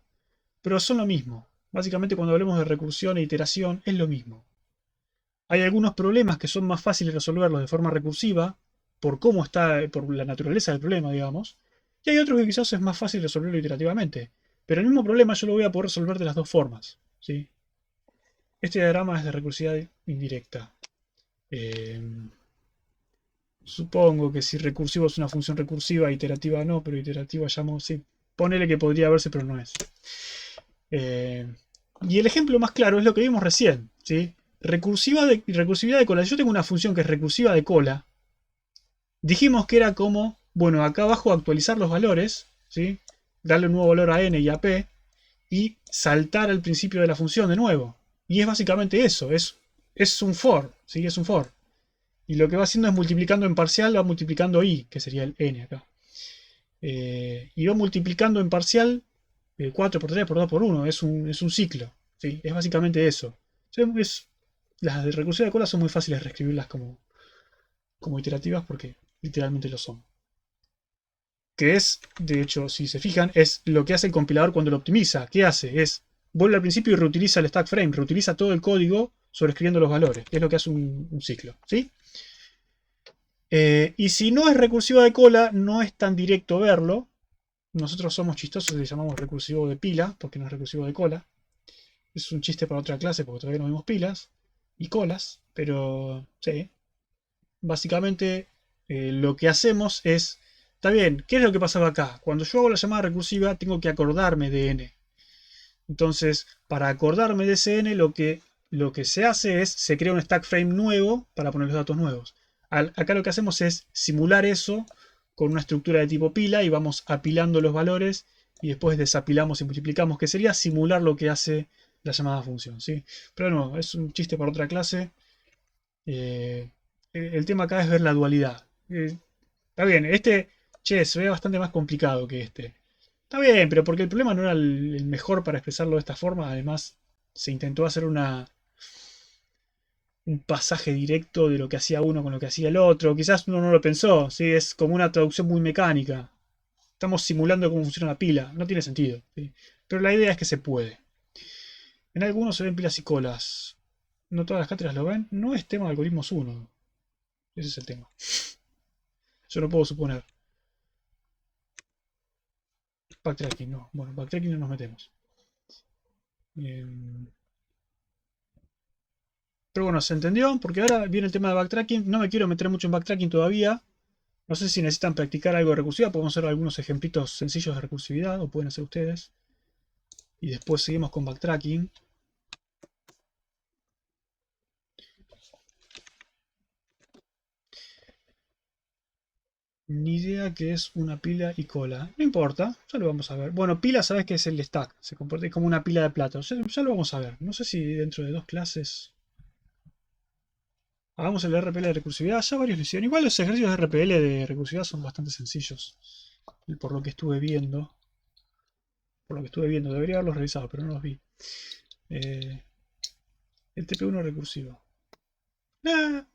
Pero son lo mismo. Básicamente cuando hablemos de recursión e iteración es lo mismo. Hay algunos problemas que son más fáciles de resolverlos de forma recursiva, por cómo está, por la naturaleza del problema, digamos. Y hay otros que quizás es más fácil resolverlo iterativamente. Pero el mismo problema yo lo voy a poder resolver de las dos formas, ¿sí? Este diagrama es de recursividad indirecta. Supongo que si recursivo es una función recursiva, iterativa no, pero iterativa llamo, sí. Ponele que podría verse, pero no es. Y el ejemplo más claro es lo que vimos recién, ¿sí? Recursividad de cola. Si yo tengo una función que es recursiva de cola, dijimos que era como, bueno, acá abajo actualizar los valores, ¿sí? Darle un nuevo valor a n y a p, y saltar al principio de la función de nuevo. Y es básicamente eso, es un for, ¿sí? Es un for. Y lo que va haciendo es multiplicando en parcial, va multiplicando i, que sería el n acá. Y va multiplicando en parcial 4 por 3 por 2 por 1, es un ciclo, ¿sí? Es básicamente eso. Las de recursividad de cola son muy fáciles de reescribirlas como iterativas porque literalmente lo son. Que es, de hecho, si se fijan, es lo que hace el compilador cuando lo optimiza. ¿Qué hace? Vuelve al principio y reutiliza el stack frame, reutiliza todo el código sobreescribiendo los valores. Es lo que hace un ciclo, ¿sí? Y si no es recursiva de cola, no es tan directo verlo. Nosotros somos chistosos y le llamamos recursivo de pila, porque no es recursivo de cola. Es un chiste para otra clase porque todavía no vemos pilas y colas, pero sí. Básicamente lo que hacemos es... Está bien, ¿qué es lo que pasaba acá? Cuando yo hago la llamada recursiva tengo que acordarme de n. Entonces, para acordarme de ese n, lo que se hace es, se crea un stack frame nuevo para poner los datos nuevos. Acá lo que hacemos es simular eso con una estructura de tipo pila y vamos apilando los valores y después desapilamos y multiplicamos, que sería simular lo que hace la llamada función, ¿sí? Pero no, es un chiste para otra clase. El tema acá es ver la dualidad. Está bien, se ve bastante más complicado que este. Está bien, pero porque el problema no era el mejor para expresarlo de esta forma. Además, se intentó hacer un pasaje directo de lo que hacía uno con lo que hacía el otro. Quizás uno no lo pensó, ¿sí? Es como una traducción muy mecánica. Estamos simulando cómo funciona la pila. No tiene sentido. ¿Sí? Pero la idea es que se puede. En algunos se ven pilas y colas. No todas las cátedras lo ven. No es tema de algoritmos 1. Ese es el tema. Yo no puedo suponer. Backtracking, no. Bueno, backtracking no nos metemos. Pero bueno, ¿se entendió? Porque ahora viene el tema de backtracking. No me quiero meter mucho en backtracking todavía. No sé si necesitan practicar algo de recursividad. Podemos hacer algunos ejemplitos sencillos de recursividad. O pueden hacer ustedes. Y después seguimos con backtracking. Ni idea que es una pila y cola. No importa, ya lo vamos a ver. Bueno, pila sabes que es el stack. Se comporta como una pila de platos. Ya lo vamos a ver. No sé si dentro de 2 clases... Hagamos el RPL de recursividad. Ya varios lo hicieron. Igual los ejercicios de RPL de recursividad son bastante sencillos. Por lo que estuve viendo. Debería haberlos revisado, pero no los vi. El TP1 recursivo. Nada.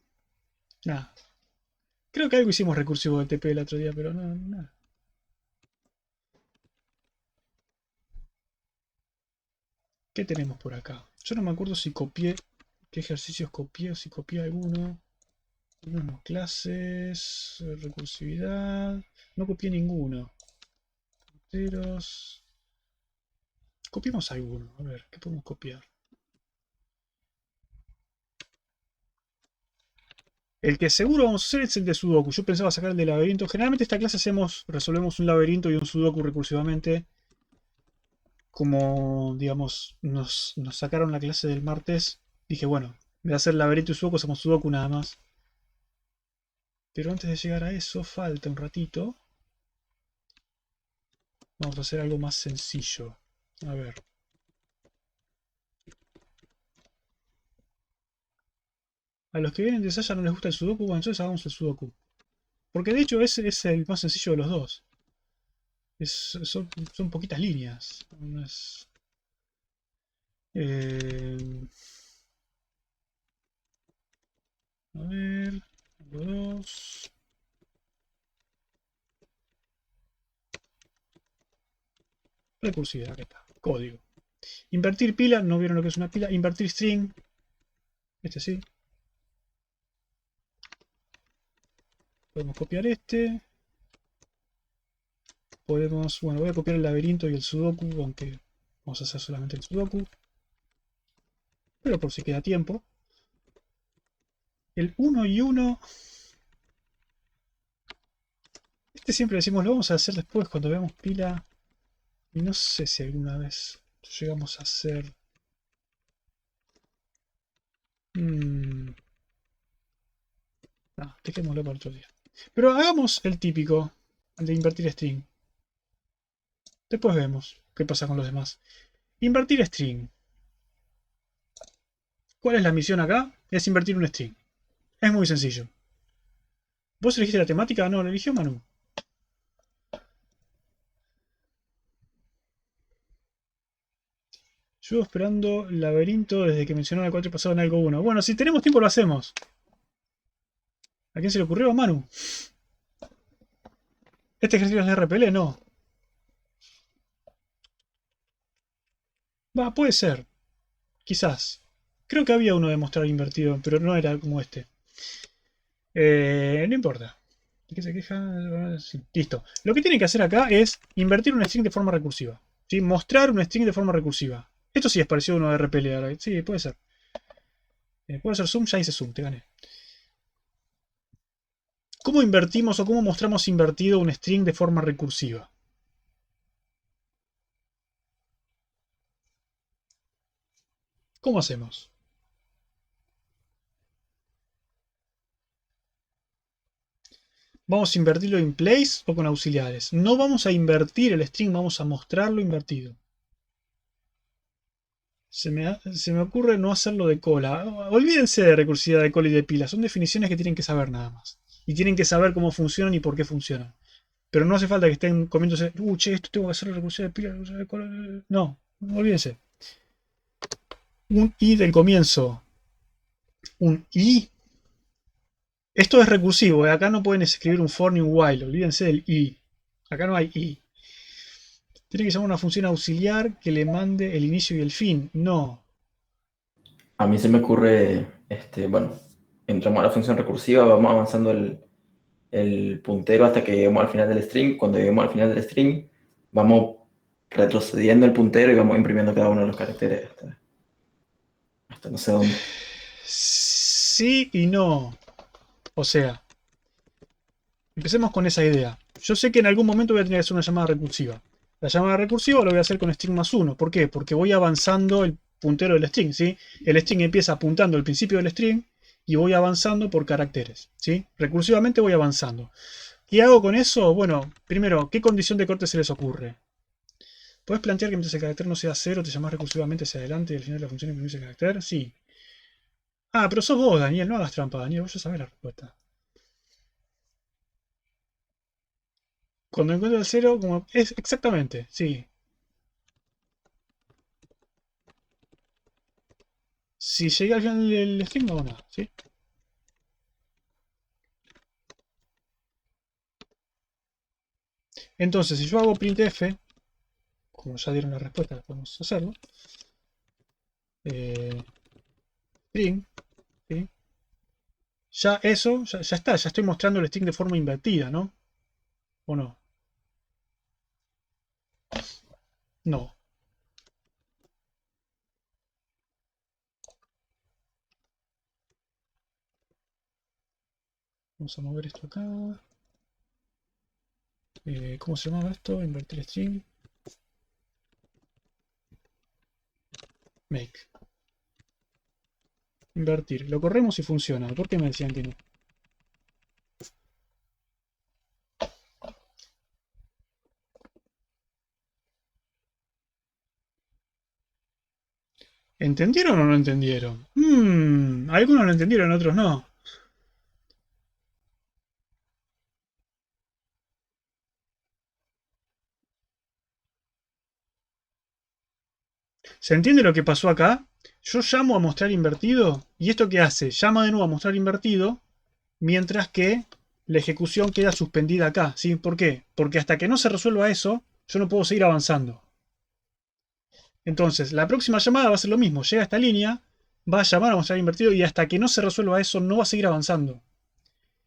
Creo que algo hicimos recursivo de TP el otro día, pero no, nada. ¿Qué tenemos por acá? Yo no me acuerdo si copié. ¿Qué ejercicios copié o si copié alguno? No, clases, recursividad. No copié ninguno. Enteros. Copiemos alguno. A ver, ¿qué podemos copiar? El que seguro vamos a hacer es el de Sudoku. Yo pensaba sacar el de laberinto. Generalmente esta clase resolvemos un laberinto y un Sudoku recursivamente. Como, digamos, nos sacaron la clase del martes. Dije, bueno, en vez de hacer laberinto y Sudoku, hacemos Sudoku nada más. Pero antes de llegar a eso, falta un ratito. Vamos a hacer algo más sencillo. A ver. A los que vienen de Saya no les gusta el Sudoku, bueno, entonces hagamos el Sudoku. Porque de hecho ese es el más sencillo de los dos. Son poquitas líneas. A ver. Dos. Recursividad, acá está. Código. Invertir pila, no vieron lo que es una pila. Invertir string. Este sí. Podemos copiar este. Podemos, bueno, voy a copiar el laberinto y el Sudoku, aunque vamos a hacer solamente el Sudoku. Pero por si queda tiempo. El 1 y 1. Este siempre decimos, lo vamos a hacer después cuando veamos pila. Y no sé si alguna vez llegamos a hacer... No, dejémoslo para otro día. Pero hagamos el típico, el de invertir string. Después vemos qué pasa con los demás. Invertir string. ¿Cuál es la misión acá? Es invertir un string. Es muy sencillo. ¿Vos elegiste la temática? No, la eligió Manu. Llevo esperando laberinto desde que mencionó el 4 pasado en algo 1. Bueno, si tenemos tiempo lo hacemos. ¿A quién se le ocurrió? A Manu. ¿Este ejercicio es de RPL? No. Va, puede ser. Quizás. Creo que había uno de mostrar invertido, pero no era como este. No importa. ¿De qué se queja? Sí, listo. Lo que tienen que hacer acá es invertir un string de forma recursiva. ¿Sí? Mostrar un string de forma recursiva. Esto sí es parecido a uno de RPL ahora. Sí, puede ser. Puede ser zoom, ya hice zoom, te gané. ¿Cómo invertimos o cómo mostramos invertido un string de forma recursiva? ¿Cómo hacemos? ¿Vamos a invertirlo in place o con auxiliares? No vamos a invertir el string, vamos a mostrarlo invertido. Se me ocurre no hacerlo de cola. Olvídense de recursividad de cola y de pila. Son definiciones que tienen que saber nada más. Y tienen que saber cómo funcionan y por qué funcionan. Pero no hace falta que estén comiéndose, che, esto tengo que hacer recursividad de pila, recursividad de cola. No, olvídense. Un i del comienzo. Un i. Esto es recursivo. Acá no pueden escribir un for ni un while. Olvídense del i. Acá no hay i. Tiene que llamar una función auxiliar que le mande el inicio y el fin. No. A mí se me ocurre, bueno, entramos a la función recursiva, vamos avanzando el puntero hasta que lleguemos al final del string. Cuando lleguemos al final del string, vamos retrocediendo el puntero y vamos imprimiendo cada uno de los caracteres hasta no sé dónde. Sí y no. O sea, empecemos con esa idea. Yo sé que en algún momento voy a tener que hacer una llamada recursiva. La llamada recursiva lo voy a hacer con string más 1. ¿Por qué? Porque voy avanzando el puntero del string, ¿sí? El string empieza apuntando al principio del string y voy avanzando por caracteres, ¿sí? Recursivamente voy avanzando. ¿Qué hago con eso? Bueno, primero, ¿qué condición de corte se les ocurre? ¿Puedes plantear que mientras el carácter no sea 0, te llamas recursivamente hacia adelante y al final de la función imprimís el carácter? Sí. Ah, pero sos vos, Daniel, no hagas trampa, Daniel, vos ya sabés la respuesta. Cuando encuentro el 0, como es exactamente, sí. Si llegué al final del string, no hago nada, ¿sí? Entonces, si yo hago printf, como ya dieron la respuesta, podemos hacerlo. String, ¿sí? Ya eso, ya está, ya estoy mostrando el string de forma invertida, ¿no? ¿O no? No. Vamos a mover esto acá. ¿Cómo se llamaba esto? Invertir string. Make. Invertir. Lo corremos y funciona. ¿Por qué me decían que no? ¿Entendieron o no entendieron? Algunos lo entendieron, otros no. ¿Se entiende lo que pasó acá? Yo llamo a mostrar invertido y ¿esto qué hace? Llama de nuevo a mostrar invertido mientras que la ejecución queda suspendida acá, ¿sí? ¿Por qué? Porque hasta que no se resuelva eso, yo no puedo seguir avanzando. Entonces, la próxima llamada va a ser lo mismo. Llega a esta línea, va a llamar a mostrar invertido y hasta que no se resuelva eso, no va a seguir avanzando.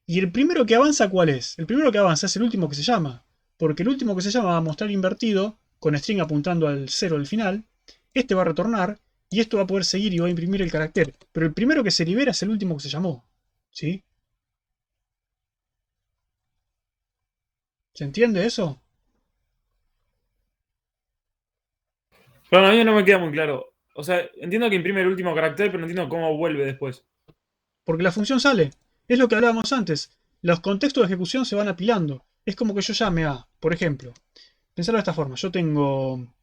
¿Y el primero que avanza cuál es? El primero que avanza es el último que se llama. Porque el último que se llama va a mostrar invertido, con string apuntando al 0 del final. Este va a retornar y esto va a poder seguir y va a imprimir el carácter. Pero el primero que se libera es el último que se llamó. ¿Sí? ¿Se entiende eso? Bueno, a mí no me queda muy claro. O sea, entiendo que imprime el último carácter, pero no entiendo cómo vuelve después. Porque la función sale. Es lo que hablábamos antes. Los contextos de ejecución se van apilando. Es como que yo llame a, por ejemplo, pensarlo de esta forma. Yo tengo...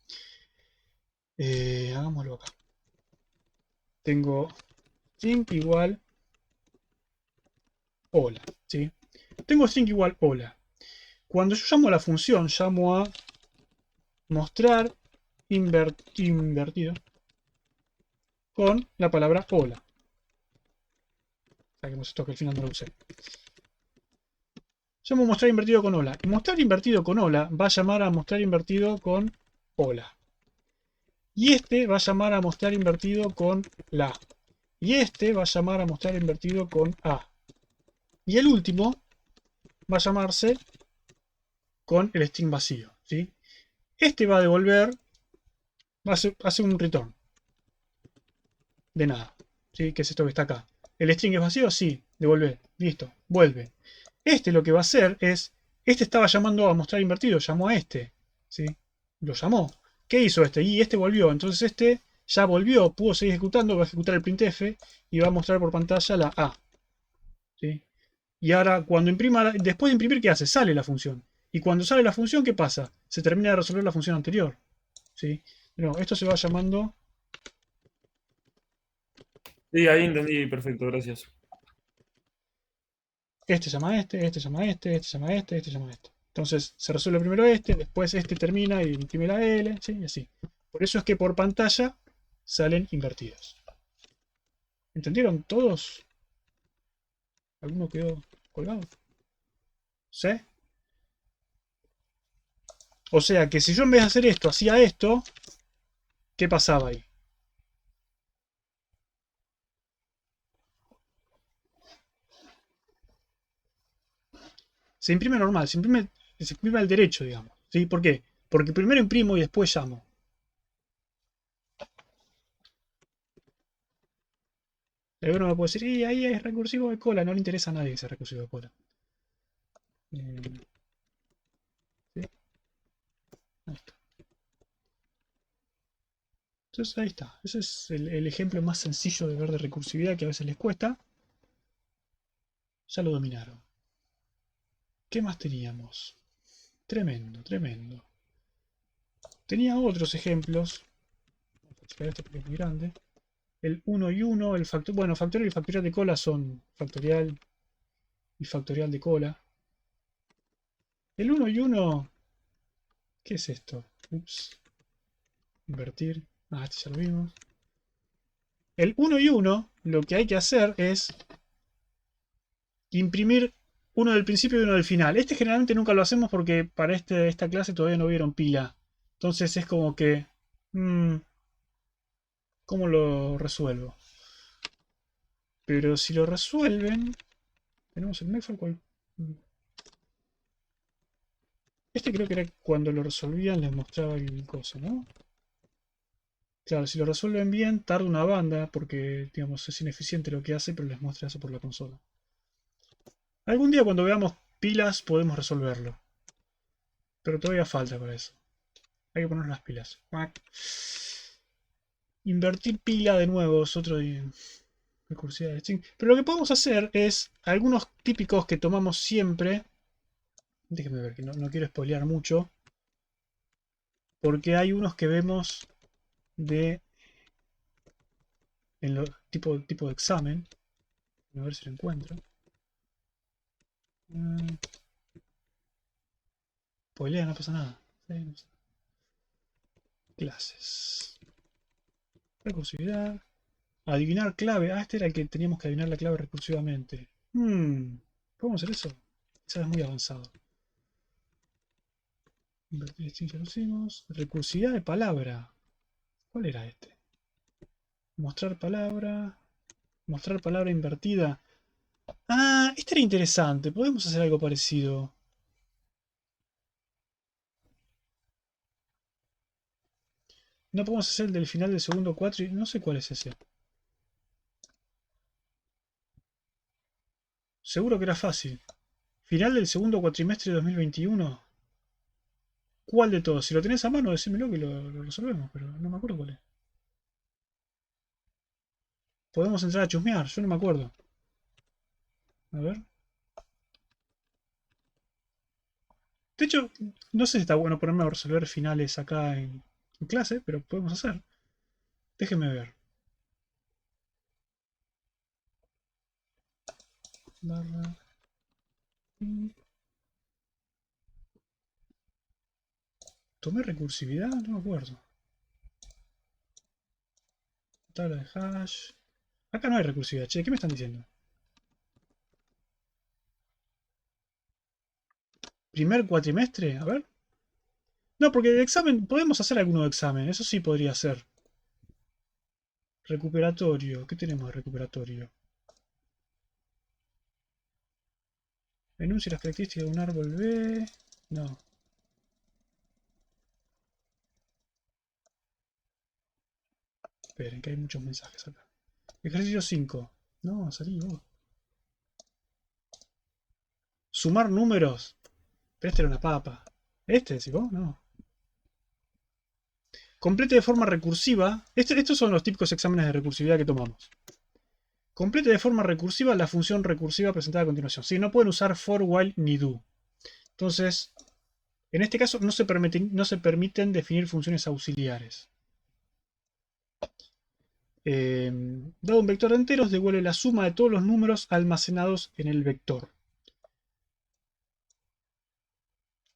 hagámoslo acá. Tengo string igual hola. ¿Sí? Tengo string igual hola. Cuando yo llamo a la función, llamo a mostrar invertido con la palabra hola. Saquemos esto que al final no lo usé. Llamo mostrar invertido con hola. Y mostrar invertido con hola va a llamar a mostrar invertido con hola. Y este va a llamar a mostrar invertido con la. Y este va a llamar a mostrar invertido con a. Y el último va a llamarse con el string vacío, ¿sí? Este va a devolver, va a hacer un return. De nada, ¿sí? Que es esto que está acá. ¿El string es vacío? Sí, devolver. Listo, vuelve. Este lo que va a hacer es, este estaba llamando a mostrar invertido, llamó a este, ¿sí? Lo llamó. ¿Qué hizo este? Y este volvió. Entonces este ya volvió, pudo seguir ejecutando, va a ejecutar el printf y va a mostrar por pantalla la A. ¿Sí? Y ahora cuando imprima, después de imprimir, ¿qué hace? Sale la función. Y cuando sale la función, ¿qué pasa? Se termina de resolver la función anterior. ¿Sí? No, esto se va llamando... Sí, ahí entendí, perfecto, gracias. Este llama a este, este llama a este, este llama a este, este llama a este. Entonces se resuelve primero este, después este termina y imprime la L, ¿sí? Y así. Por eso es que por pantalla salen invertidos. ¿Entendieron todos? ¿Alguno quedó colgado? ¿Sí? O sea que si yo en vez de hacer esto hacía esto, ¿qué pasaba ahí? Se imprime normal, se imprime al derecho, digamos. ¿Sí? ¿Por qué? Porque primero imprimo y después llamo. Luego me puede decir, y ahí es recursivo de cola. No le interesa a nadie ese recursivo de cola. ¿Sí? Ahí está. Entonces ahí está. Ese es el ejemplo más sencillo de ver de recursividad que a veces les cuesta. Ya lo dominaron. ¿Qué más teníamos? Tremendo, tremendo. Tenía otros ejemplos. Vamos a checar este porque es muy grande. El 1 y 1, el factor. Bueno, factorial y factorial de cola son factorial y factorial de cola. El 1 y 1. ¿Qué es esto? Ups. Invertir. Ah, este ya lo vimos. El 1 y 1, lo que hay que hacer es imprimir uno del principio y uno del final. Este generalmente nunca lo hacemos porque para esta clase todavía no vieron pila. Entonces es como que... ¿cómo lo resuelvo? Pero si lo resuelven... Tenemos el Mexfall. Este creo que era cuando lo resolvían les mostraba el coso, ¿no? Claro, si lo resuelven bien, tarda una banda porque, digamos, es ineficiente lo que hace, pero les muestra eso por la consola. Algún día cuando veamos pilas podemos resolverlo. Pero todavía falta para eso. Hay que poner las pilas. Invertir pila de nuevo es otro recursividad de string. Pero lo que podemos hacer es algunos típicos que tomamos siempre. Déjenme ver que no quiero spoilear mucho. Porque hay unos que vemos de en lo tipo de examen. A ver si lo encuentro. Spoilea, no pasa nada. Sí, no pasa nada. Clases. Recursividad. Adivinar clave. Ah, este era el que teníamos que adivinar la clave recursivamente. ¿Podemos hacer eso? Eso es muy avanzado. Invertir distinción lo hicimos. Recursividad de palabra. ¿Cuál era este? Mostrar palabra. Mostrar palabra invertida. Ah, este era interesante. Podemos hacer algo parecido. No podemos hacer el del final del segundo 4 y no sé cuál es ese. Seguro que era fácil. Final del segundo cuatrimestre de 2021. ¿Cuál de todos? Si lo tenés a mano, decímelo que lo resolvemos, pero no me acuerdo cuál es. Podemos entrar a chusmear, yo no me acuerdo. A ver. De hecho, no sé si está bueno ponerme a resolver finales acá en clase, pero podemos hacer. Déjenme ver. Barra. ¿Tomé recursividad? No me acuerdo. Tabla de hash. Acá no hay recursividad, che, ¿qué me están diciendo? ¿Primer cuatrimestre? A ver. No, porque el examen, podemos hacer alguno de examen, eso sí podría ser. Recuperatorio, ¿qué tenemos de recuperatorio? Enuncia las características de un árbol B. No. Esperen, que hay muchos mensajes acá. Ejercicio 5. No, salí vos. Sumar números. Pero este era una papa. ¿Este decís vos? No. Complete de forma recursiva. Estos son los típicos exámenes de recursividad que tomamos. Complete de forma recursiva la función recursiva presentada a continuación. Sí, no pueden usar for, while ni do. Entonces, en este caso no se permiten definir funciones auxiliares. Dado un vector de enteros, devuelve la suma de todos los números almacenados en el vector.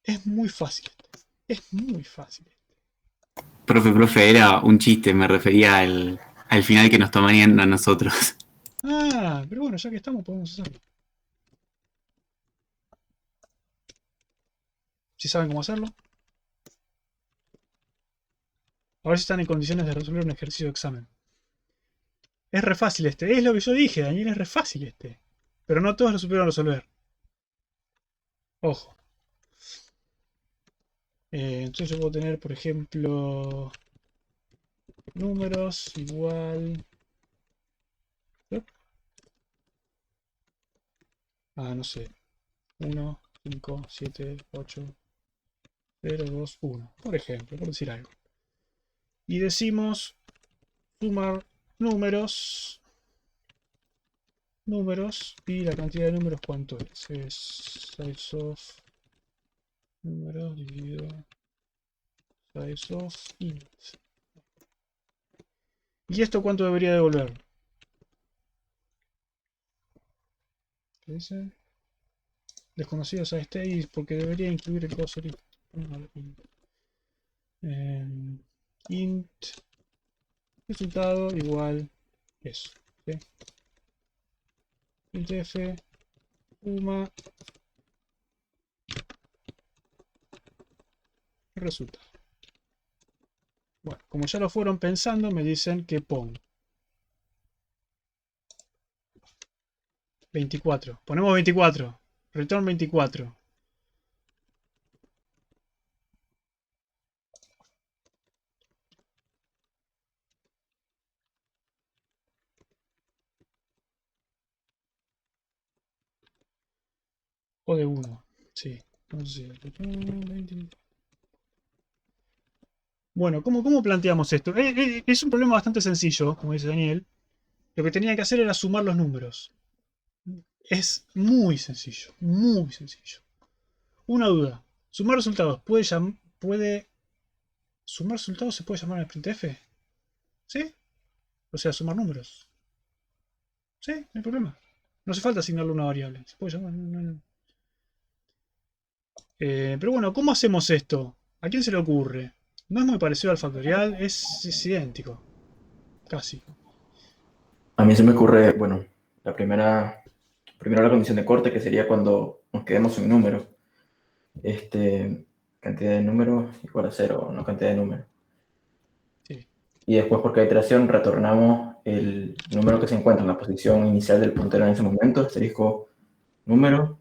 Es muy fácil. Es muy fácil. Profe, era un chiste, me refería al final que nos tomarían a nosotros. Ah, pero bueno, ya que estamos podemos hacerlo. Si saben cómo hacerlo. A ver si están en condiciones de resolver un ejercicio de examen. Es re fácil este. Es lo que yo dije, Daniel, es re fácil este. Pero no todos lo supieron resolver. Ojo. Entonces yo puedo tener, por ejemplo, números igual... no sé. 1, 5, 7, 8, 0, 2, 1. Por ejemplo, por decir algo. Y decimos sumar números. Y la cantidad de números, ¿cuánto es? Es size of números dividido size of int. ¿Y esto cuánto debería devolver? ¿Qué dice? Desconocido size state porque debería incluir el coso. Int resultado igual eso. ¿Sí? Printf suma resultado. Bueno, como ya lo fueron pensando, me dicen que pon 24. Ponemos 24. Return 24. O de 1. Sí. Entonces, bueno, ¿cómo planteamos esto? Es un problema bastante sencillo, como dice Daniel. Lo que tenía que hacer era sumar los números. Es muy sencillo, muy sencillo. Una duda. ¿Sumar resultados ¿Sumar resultados se puede llamar en el printf? ¿Sí? O sea, sumar números. ¿Sí? No hay problema. No hace falta asignarle una variable. Se puede llamar. Pero bueno, ¿cómo hacemos esto? ¿A quién se le ocurre? No es muy parecido al factorial, es idéntico. Casi. A mí se me ocurre, bueno, primero la condición de corte, que sería cuando nos quedemos sin número. Cantidad de números igual a 0, no cantidad de números. Sí. Y después por cada iteración retornamos el número que se encuentra en la posición inicial del puntero en ese momento, asterisco número,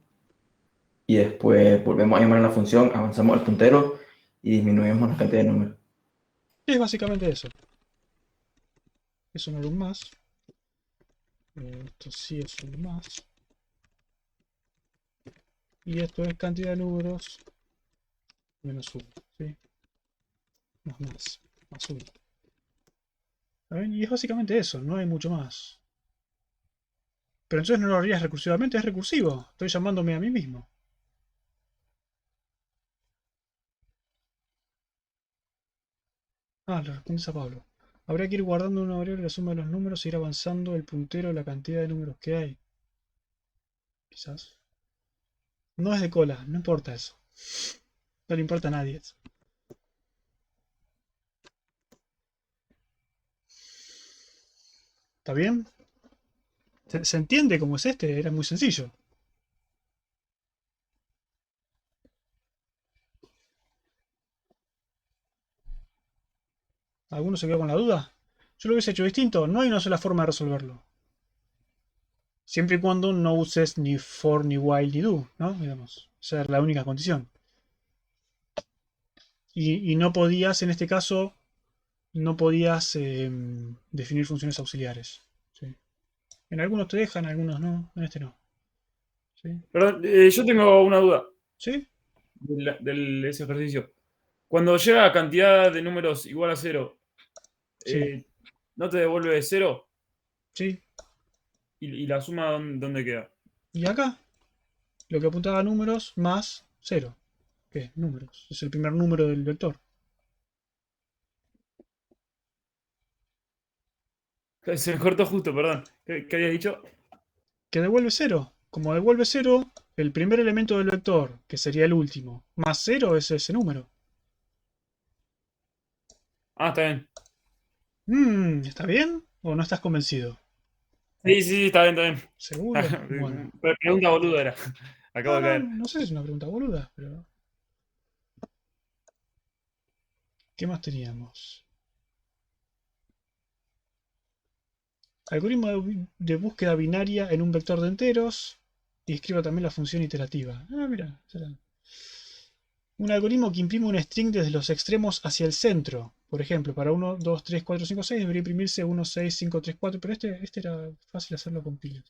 y después volvemos a llamar a la función, avanzamos el puntero y disminuimos la cantidad de números. Es básicamente eso. Eso no era un más. Esto sí es un más. Y esto es cantidad de números menos 1. ¿Sí? Más 1. Y es básicamente eso, no hay mucho más. Pero entonces no lo harías recursivamente, es recursivo. Estoy llamándome a mí mismo. Le respondes a Pablo. Habría que ir guardando una variable la suma de los números e ir avanzando el puntero de la cantidad de números que hay. Quizás. No es de cola, no importa eso. No le importa a nadie eso. ¿Está bien? ¿Se entiende cómo es este? Era muy sencillo. ¿Alguno se quedó con la duda? Yo lo hubiese hecho distinto. No hay una sola forma de resolverlo. Siempre y cuando no uses ni for, ni while, ni do, ¿no? Digamos, esa es la única condición. Y no podías, en este caso, no podías definir funciones auxiliares. ¿Sí? En algunos te dejan, en algunos no. En este no. ¿Sí? Perdón, yo tengo una duda ¿Sí? de ese ejercicio. Cuando llega a cantidad de números igual a 0, Sí. ¿no te devuelve 0? Sí. ¿Y la suma dónde queda? Y acá, lo que apuntaba a números más 0. ¿Qué? Números. Es el primer número del vector. Se me cortó justo, perdón. ¿Qué habías dicho? Que devuelve 0. Como devuelve 0, el primer elemento del vector, que sería el último, más 0 es ese número. Está bien. ¿Está bien? ¿O no estás convencido? Sí, está bien. ¿Seguro? Bueno. Pregunta boluda era. Acabo de No, caer. no sé si es una pregunta boluda, pero... ¿Qué más teníamos? Algoritmo de búsqueda binaria en un vector de enteros. Y escribo también la función iterativa. Ah, mira. Un algoritmo que imprime un string desde los extremos hacia el centro. Por ejemplo, para 1, 2, 3, 4, 5, 6 debería imprimirse 1, 6, 5, 3, 4. Pero este era fácil hacerlo con pilas.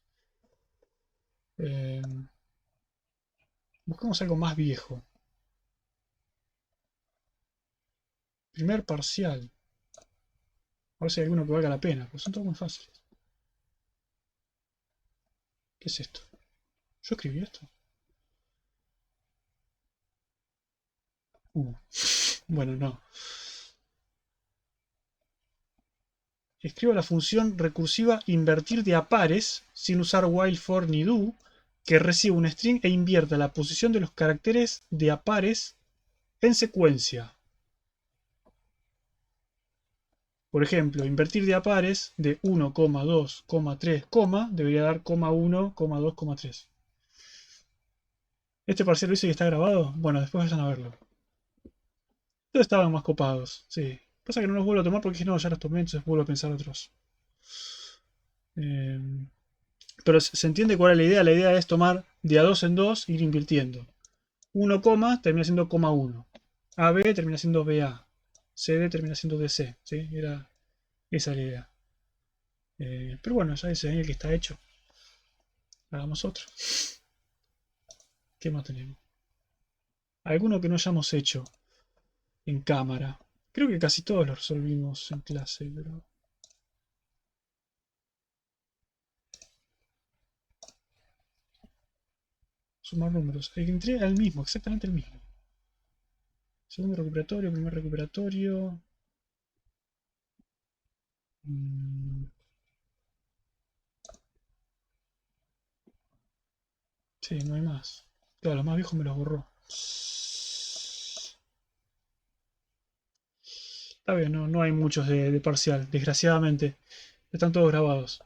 Buscamos algo más viejo. Primer parcial. A ver si hay alguno que valga la pena, pues son todos muy fáciles. ¿Qué es esto? ¿Yo escribí esto? Bueno, no. Escribo la función recursiva invertir de a pares, sin usar while, for ni do, que recibe un string e invierta la posición de los caracteres de a pares en secuencia. Por ejemplo, invertir de a pares de 1, 2, 3, debería dar 1, 2, 3. ¿Este parcial lo dice que está grabado? Bueno, después vayan a verlo. Todos estaban más copados, sí. Pasa que no los vuelvo a tomar porque no, ya los tomé, entonces vuelvo a pensar otros. Pero se entiende cuál es la idea. La idea es tomar de a 2 en 2 e ir invirtiendo. 1, termina siendo 1. AB termina siendo BA. CD termina siendo DC. ¿Sí? Era esa la idea. Pero bueno, ya ese es el que está hecho. Hagamos otro. ¿Qué más tenemos? Alguno que no hayamos hecho en cámara. Creo que casi todos los resolvimos en clase, pero... Sumar números. Entré al mismo, exactamente el mismo. Segundo recuperatorio, primer recuperatorio. Sí, no hay más. Claro, los más viejos me los borró. Está bien, no hay muchos de parcial, desgraciadamente. Están todos grabados.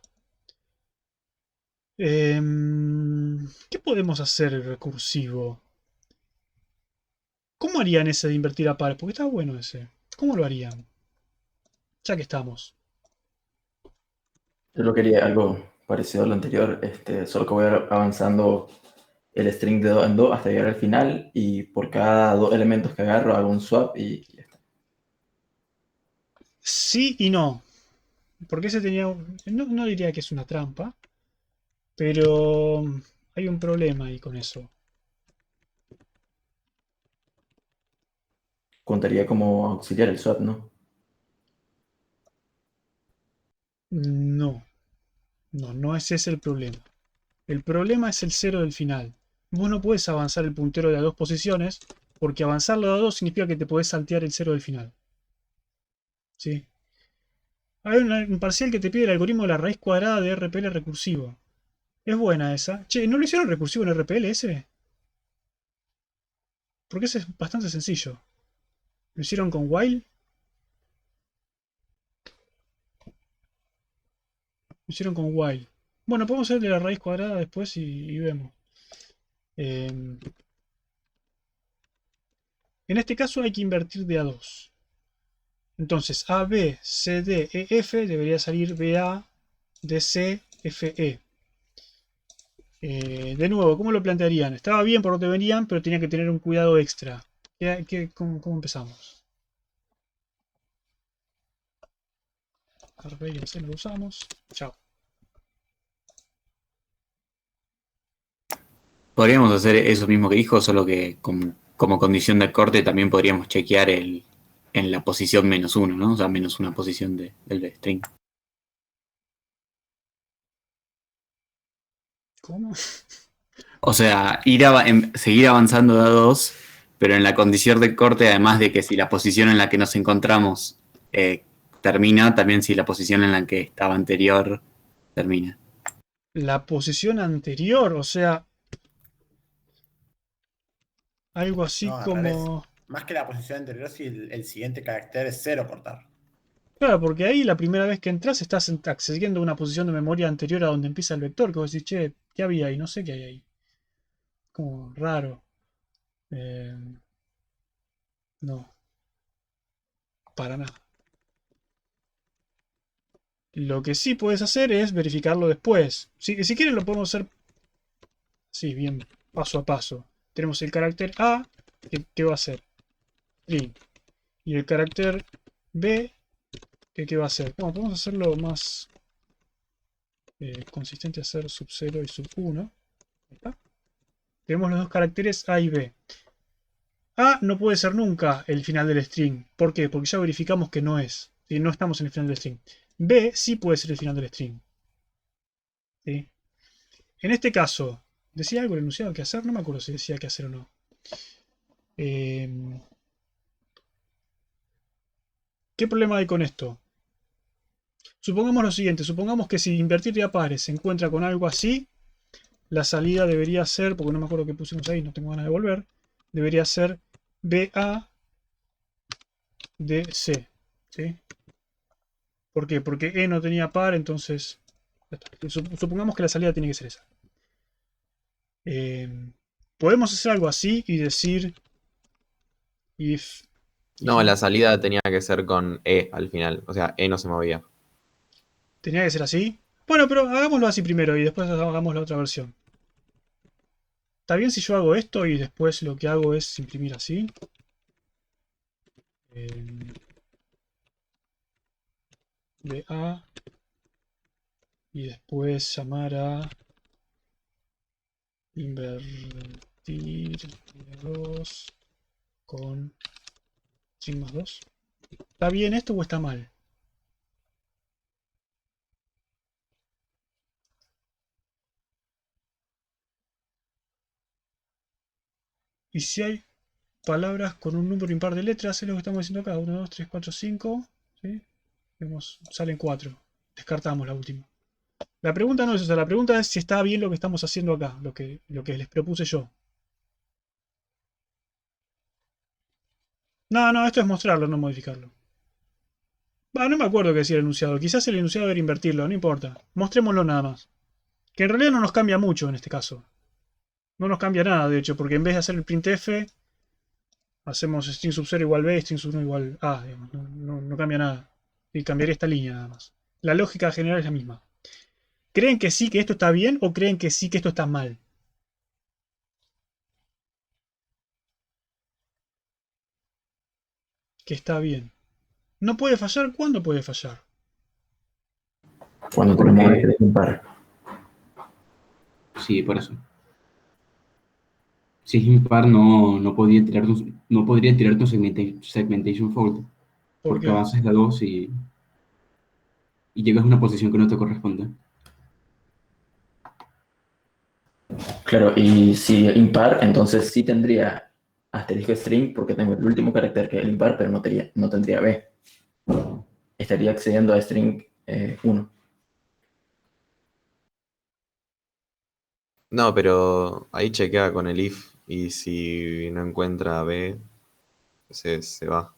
¿Qué podemos hacer recursivo? ¿Cómo harían ese de invertir a pares? Porque está bueno ese. ¿Cómo lo harían? Ya que estamos. Yo lo quería algo parecido a lo anterior, solo que voy avanzando el string de 2 en 2 hasta llegar al final y por cada dos elementos que agarro hago un swap y ya está. Sí y no. Porque ese tenía... No diría que es una trampa. Pero hay un problema ahí con eso. Contaría como auxiliar el swap, ¿no? No. No es ese el problema. El problema es el 0 del final. Vos no puedes avanzar el puntero de a dos posiciones, porque avanzarlo a dos significa que te podés saltear el 0 del final. ¿Sí? Hay un parcial que te pide el algoritmo de la raíz cuadrada de RPL recursivo. Es buena esa. Che, ¿no lo hicieron recursivo en RPL ese? Porque ese es bastante sencillo. ¿Lo hicieron con while? Lo hicieron con while. Bueno, podemos hacer el de la raíz cuadrada después y vemos. En este caso hay que invertir de a 2. Entonces A, B, C, D, E, F debería salir BA, DC, FE. De nuevo, ¿cómo lo plantearían? Estaba bien por donde venían, pero tenía que tener un cuidado extra. ¿Cómo empezamos? Array, no lo usamos. Chao. Podríamos hacer eso mismo que dijo, solo que como condición de corte también podríamos chequear en la posición -1, ¿no? O sea, menos una posición del string. ¿Cómo? O sea, seguir avanzando de a 2, pero en la condición de corte, además de que si la posición en la que nos encontramos termina, también si la posición en la que estaba anterior termina. La posición anterior, o sea, algo así No, al revés. como... Más que la posición anterior, si el siguiente carácter es 0 cortar. Claro, porque ahí la primera vez que entras estás accediendo a una posición de memoria anterior a donde empieza el vector, que vos decís, che, ¿qué había ahí? No sé qué hay ahí. Como raro. No. Para nada. Lo que sí puedes hacer es verificarlo después. Si quieres lo podemos hacer, sí, bien, paso a paso. Tenemos el carácter A, que va a ser string. Y el carácter B, que va a ser. Bueno, podemos hacerlo más consistente, hacer sub 0 y sub 1. Ahí está. Tenemos los dos caracteres A y B. A no puede ser nunca el final del string. ¿Por qué? Porque ya verificamos que no es. ¿Sí? No estamos en el final del string. B sí puede ser el final del string. ¿Sí? En este caso, ¿decía algo el enunciado que hacer? No me acuerdo si decía qué hacer o no. ¿Qué problema hay con esto? Supongamos lo siguiente. Supongamos que si invertir de pares se encuentra con algo así, la salida debería ser, porque no me acuerdo qué pusimos ahí, no tengo ganas de volver, debería ser BA de C. ¿Sí? ¿Por qué? Porque E no tenía par, entonces... Supongamos que la salida tiene que ser esa. Podemos hacer algo así y decir if... No, la salida tenía que ser con E al final. O sea, E no se movía. ¿Tenía que ser así? Bueno, pero hagámoslo así primero y después hagamos la otra versión. ¿Está bien si yo hago esto y después lo que hago es imprimir así? BA y después llamar a invertir 2 con string más 2. ¿Está bien esto o está mal? Y si hay palabras con un número impar de letras, es lo que estamos diciendo acá. 1, 2, 3, 4, 5. ¿Sí? Vemos, salen 4. Descartamos la última. La pregunta no es esa, la pregunta es si está bien lo que estamos haciendo acá, lo que les propuse yo. No, esto es mostrarlo, no modificarlo. No me acuerdo qué decía el enunciado. Quizás el enunciado era invertirlo, no importa. Mostrémoslo nada más. Que en realidad no nos cambia mucho en este caso. No nos cambia nada, de hecho, porque en vez de hacer el printf, hacemos string sub 0 igual b, string sub 1 igual a, digamos. No cambia nada. Y cambiaría esta línea nada más. La lógica general es la misma. ¿Creen que sí que esto está bien o creen que sí que esto está mal? Que está bien. ¿No puede fallar? ¿Cuándo puede fallar? Cuando tenemos caracteres impar. Sí, por eso. Si es impar, no podría tirar tu segmentation fault. ¿Por Porque qué? avanzas la 2 y llegas a una posición que no te corresponde. Claro, y si impar, entonces sí tendría asterisco string porque tengo el último carácter que es el impar, pero no tendría B. Estaría accediendo a string 1. No, pero ahí chequea con el if y si no encuentra B, se va.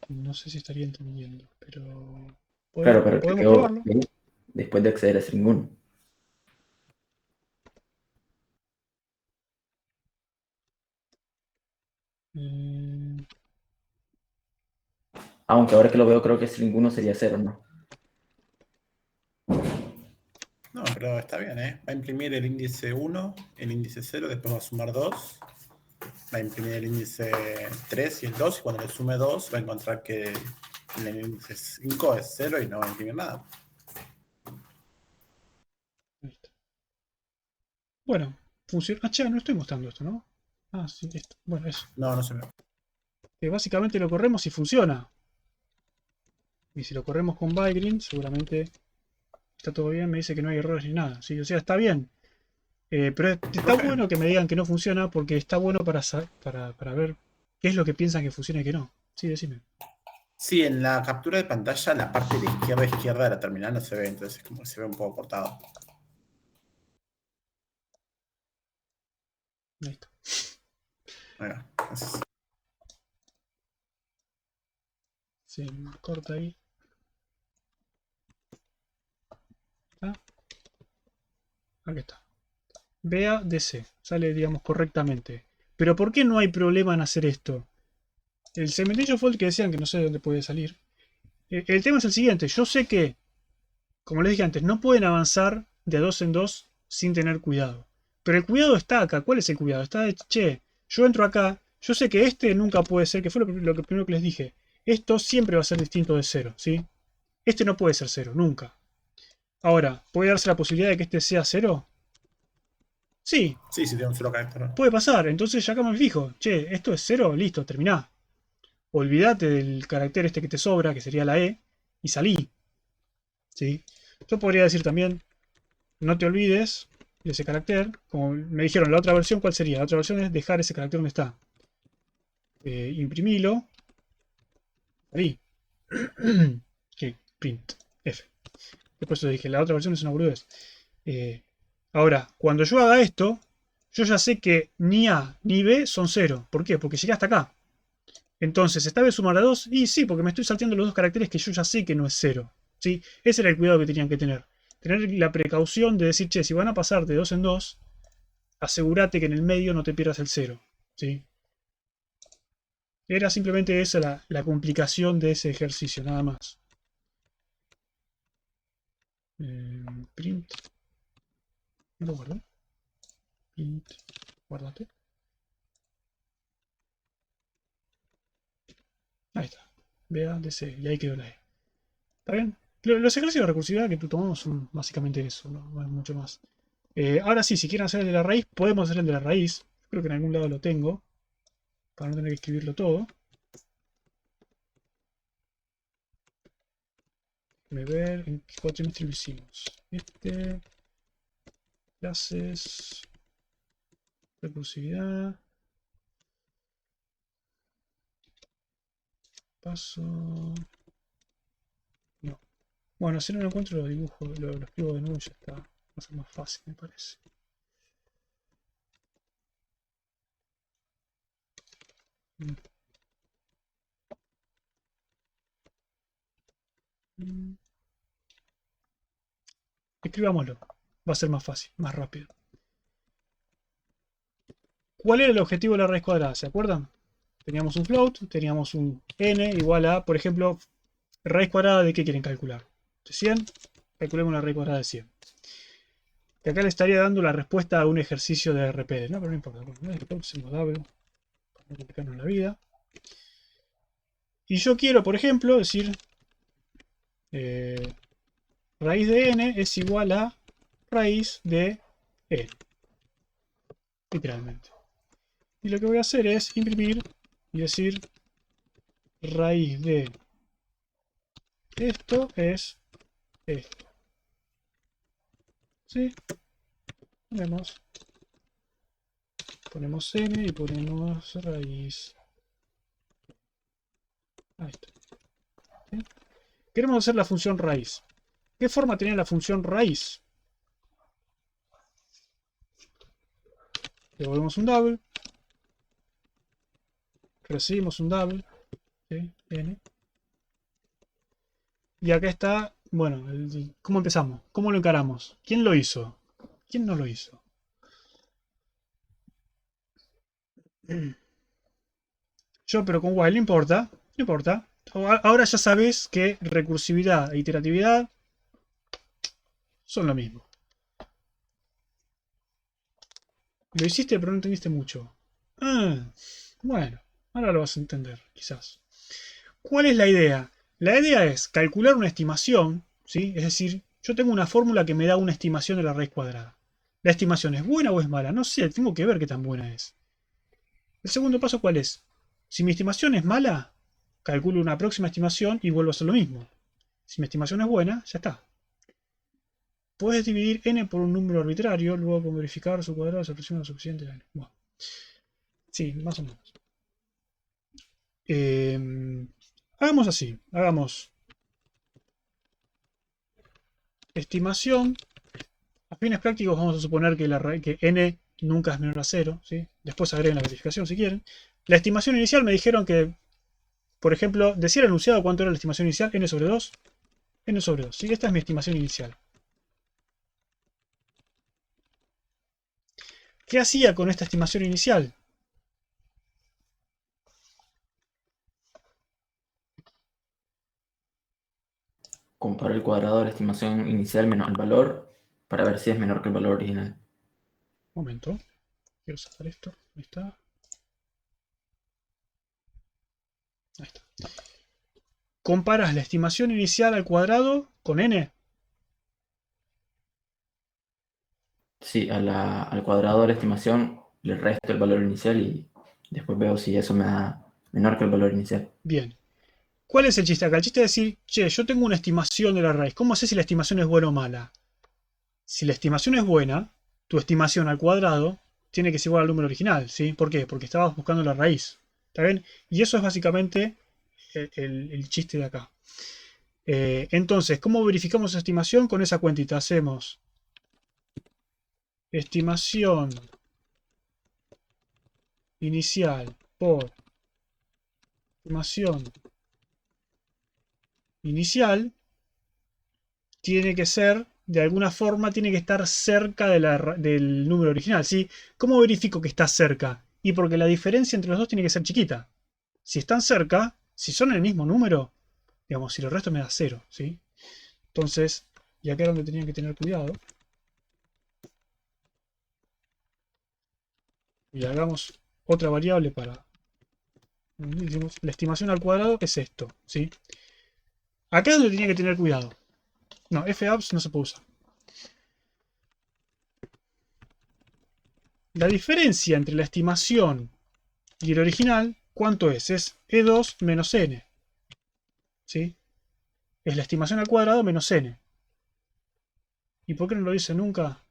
No sé si estaría entendiendo, pero... Claro, pero podemos quedó probarlo. B después de acceder a string 1. Aunque ahora que lo veo, creo que string 1 sería 0, ¿no? No, pero está bien, ¿eh? Va a imprimir el índice 1, el índice 0, después va a sumar 2. Va a imprimir el índice 3 y el 2, y cuando le sume 2 va a encontrar que el índice 5 es 0 y no va a imprimir nada. Bueno, funciona. Ah, che, no estoy mostrando esto, ¿no? Ah, sí, esto. Bueno, eso. No se ve. Que básicamente lo corremos y funciona. Y si lo corremos con Bygreen, seguramente está todo bien. Me dice que no hay errores ni nada. ¿Sí? O sea, está bien. Pero está bueno que me digan que no funciona porque está bueno para ver qué es lo que piensan que funciona y que no. Sí, decime. Sí, en la captura de pantalla la parte de izquierda de la terminal no se ve, entonces como que se ve un poco cortado. Ahí está. Ahí va. Gracias. Se corta ahí. ¿Está? Aquí está. Vea DC. Sale, digamos, correctamente. Pero ¿por qué no hay problema en hacer esto? El segmentation fault que decían que no sé de dónde puede salir. El tema es el siguiente. Yo sé que como les dije antes, no pueden avanzar de 2 en 2 sin tener cuidado. Pero el cuidado está acá. ¿Cuál es el cuidado? Está de, che, yo entro acá, yo sé que este nunca puede ser, que fue lo primero que les dije. Esto siempre va a ser distinto de 0, ¿sí? Este no puede ser 0, nunca. Ahora, ¿puede darse la posibilidad de que este sea 0? Sí, Sí, sí, tiene un solo carácter. puede pasar. Entonces ya acá me fijo. Che, esto es 0, listo, terminá. Olvídate del carácter este que te sobra, que sería la E, y salí. ¿Sí? Yo podría decir también, no te olvides de ese carácter. Como me dijeron, la otra versión, ¿cuál sería? La otra versión es dejar ese carácter donde está. Imprimilo. Ahí. Ok, print. F. Después yo dije, la otra versión es una boludez. Ahora, cuando yo haga esto, yo ya sé que ni A ni B son 0. ¿Por qué? Porque llegué hasta acá. Entonces, ¿esta vez sumar a 2? Y sí, porque me estoy salteando los dos caracteres que yo ya sé que no es 0. ¿Sí? Ese era el cuidado que tenían que tener. Tener la precaución de decir, che, si van a pasar de 2 en 2, asegúrate que en el medio no te pierdas el 0. ¿Sí? Era simplemente esa la complicación de ese ejercicio, nada más. Print. ¿No lo guardé? Print. Guardate. Ahí está. Vea, DC. Y ahí quedó la E. ¿Está bien? Los ejercicios de recursividad que tomamos son básicamente eso, no es mucho más. Ahora sí, si quieren hacer el de la raíz, podemos hacer el de la raíz. Creo que en algún lado lo tengo. Para no tener que escribirlo todo. Déjame ver en qué cuatrimestre lo hicimos. Clases. Recursividad. Paso. No. Bueno, si no lo encuentro lo dibujo, lo escribo de nuevo y ya está. Va a ser más fácil, me parece. Escribámoslo. Va a ser más fácil, más rápido. ¿Cuál era el objetivo de la raíz cuadrada? ¿Se acuerdan? Teníamos un float, teníamos un n igual a, por ejemplo, raíz cuadrada de qué quieren calcular. ¿De 100? Calculemos una raíz cuadrada de 100. Que acá le estaría dando la respuesta a un ejercicio de RPD. No, pero no importa. Bueno, hacemos double. Para no complicarnos la vida. Y yo quiero, por ejemplo, decir raíz de n es igual a raíz de n. Literalmente. Y lo que voy a hacer es imprimir y decir raíz de esto es esto. ¿Sí? Ponemos n y ponemos raíz. Ahí está. ¿Sí? Queremos hacer la función raíz. ¿Qué forma tenía la función raíz? Devolvemos un double. Recibimos un double. ¿Sí? N. Y acá está, bueno, ¿cómo empezamos? ¿Cómo lo encaramos? ¿Quién lo hizo? ¿Quién no lo hizo? Yo, pero con while, no importa. No importa. Ahora ya sabes que recursividad e iteratividad son lo mismo. Lo hiciste, pero no entendiste mucho. Bueno, ahora lo vas a entender, quizás. ¿Cuál es la idea? La idea es calcular una estimación, ¿sí? Es decir, yo tengo una fórmula que me da una estimación de la raíz cuadrada. ¿La estimación es buena o es mala? No sé, tengo que ver qué tan buena es. El segundo paso, ¿cuál es? Si mi estimación es mala, calculo una próxima estimación y vuelvo a hacer lo mismo. Si mi estimación es buena, ya está. Puedes dividir n por un número arbitrario, luego con verificar su cuadrado se aproxima lo suficiente a n. Bueno. Sí, más o menos. Hagamos así. Hagamos estimación. A fines prácticos vamos a suponer que n nunca es menor a 0. ¿Sí? Después agreguen la verificación si quieren. La estimación inicial me dijeron que, por ejemplo, decía el enunciado cuánto era la estimación inicial. N sobre 2. N sobre 2. ¿Sí? Esta es mi estimación inicial. ¿Qué hacía con esta estimación inicial? para el cuadrado de la estimación inicial menos el valor, para ver si es menor que el valor original. Momento. Quiero sacar esto. Ahí está. Ahí está. Comparas la estimación inicial al cuadrado con n. Sí, al cuadrado de la estimación le resto el valor inicial y después veo si eso me da menor que el valor inicial. Bien. ¿Cuál es el chiste acá? El chiste es decir, che, yo tengo una estimación de la raíz. ¿Cómo sé si la estimación es buena o mala? Si la estimación es buena, tu estimación al cuadrado tiene que ser igual al número original, ¿sí? ¿Por qué? Porque estabas buscando la raíz. ¿Está bien? Y eso es básicamente el chiste de acá. Entonces, ¿cómo verificamos esa estimación? Con esa cuentita hacemos estimación inicial por estimación inicial tiene que ser, de alguna forma, tiene que estar cerca del número original, ¿sí? ¿Cómo verifico que está cerca? Y porque la diferencia entre los dos tiene que ser chiquita. Si están cerca, si son el mismo número, digamos, si el resto me da 0, ¿sí? Entonces, y acá es donde tenían que tener cuidado. Y hagamos otra variable para... La estimación al cuadrado es esto, ¿sí? Acá es donde tenía que tener cuidado. No, fabs no se puede usar. La diferencia entre la estimación y el original, ¿cuánto es? Es E2 menos N. ¿Sí? Es la estimación al cuadrado menos N. ¿Y por qué no lo dice nunca?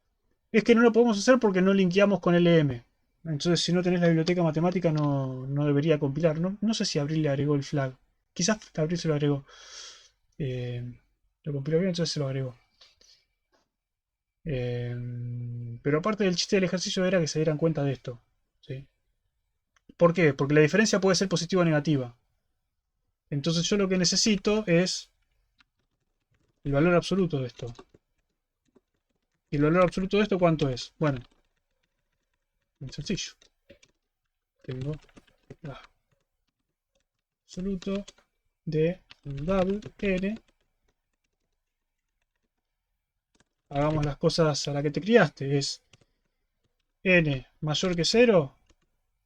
Es que no lo podemos hacer porque no linkeamos con LM. Entonces, si no tenés la biblioteca matemática, no debería compilar. No sé si Abril le agregó el flag. Quizás Abril se lo agregó. Lo compiló bien, entonces se lo agregó. Pero aparte del chiste del ejercicio era que se dieran cuenta de esto, ¿sí? ¿Por qué? Porque la diferencia puede ser positiva o negativa. Entonces yo lo que necesito es el valor absoluto de esto. ¿Y el valor absoluto de esto cuánto es? Bueno, muy sencillo. Tengo el absoluto de double n. Hagamos las cosas a la que te criaste. Es n mayor que 0,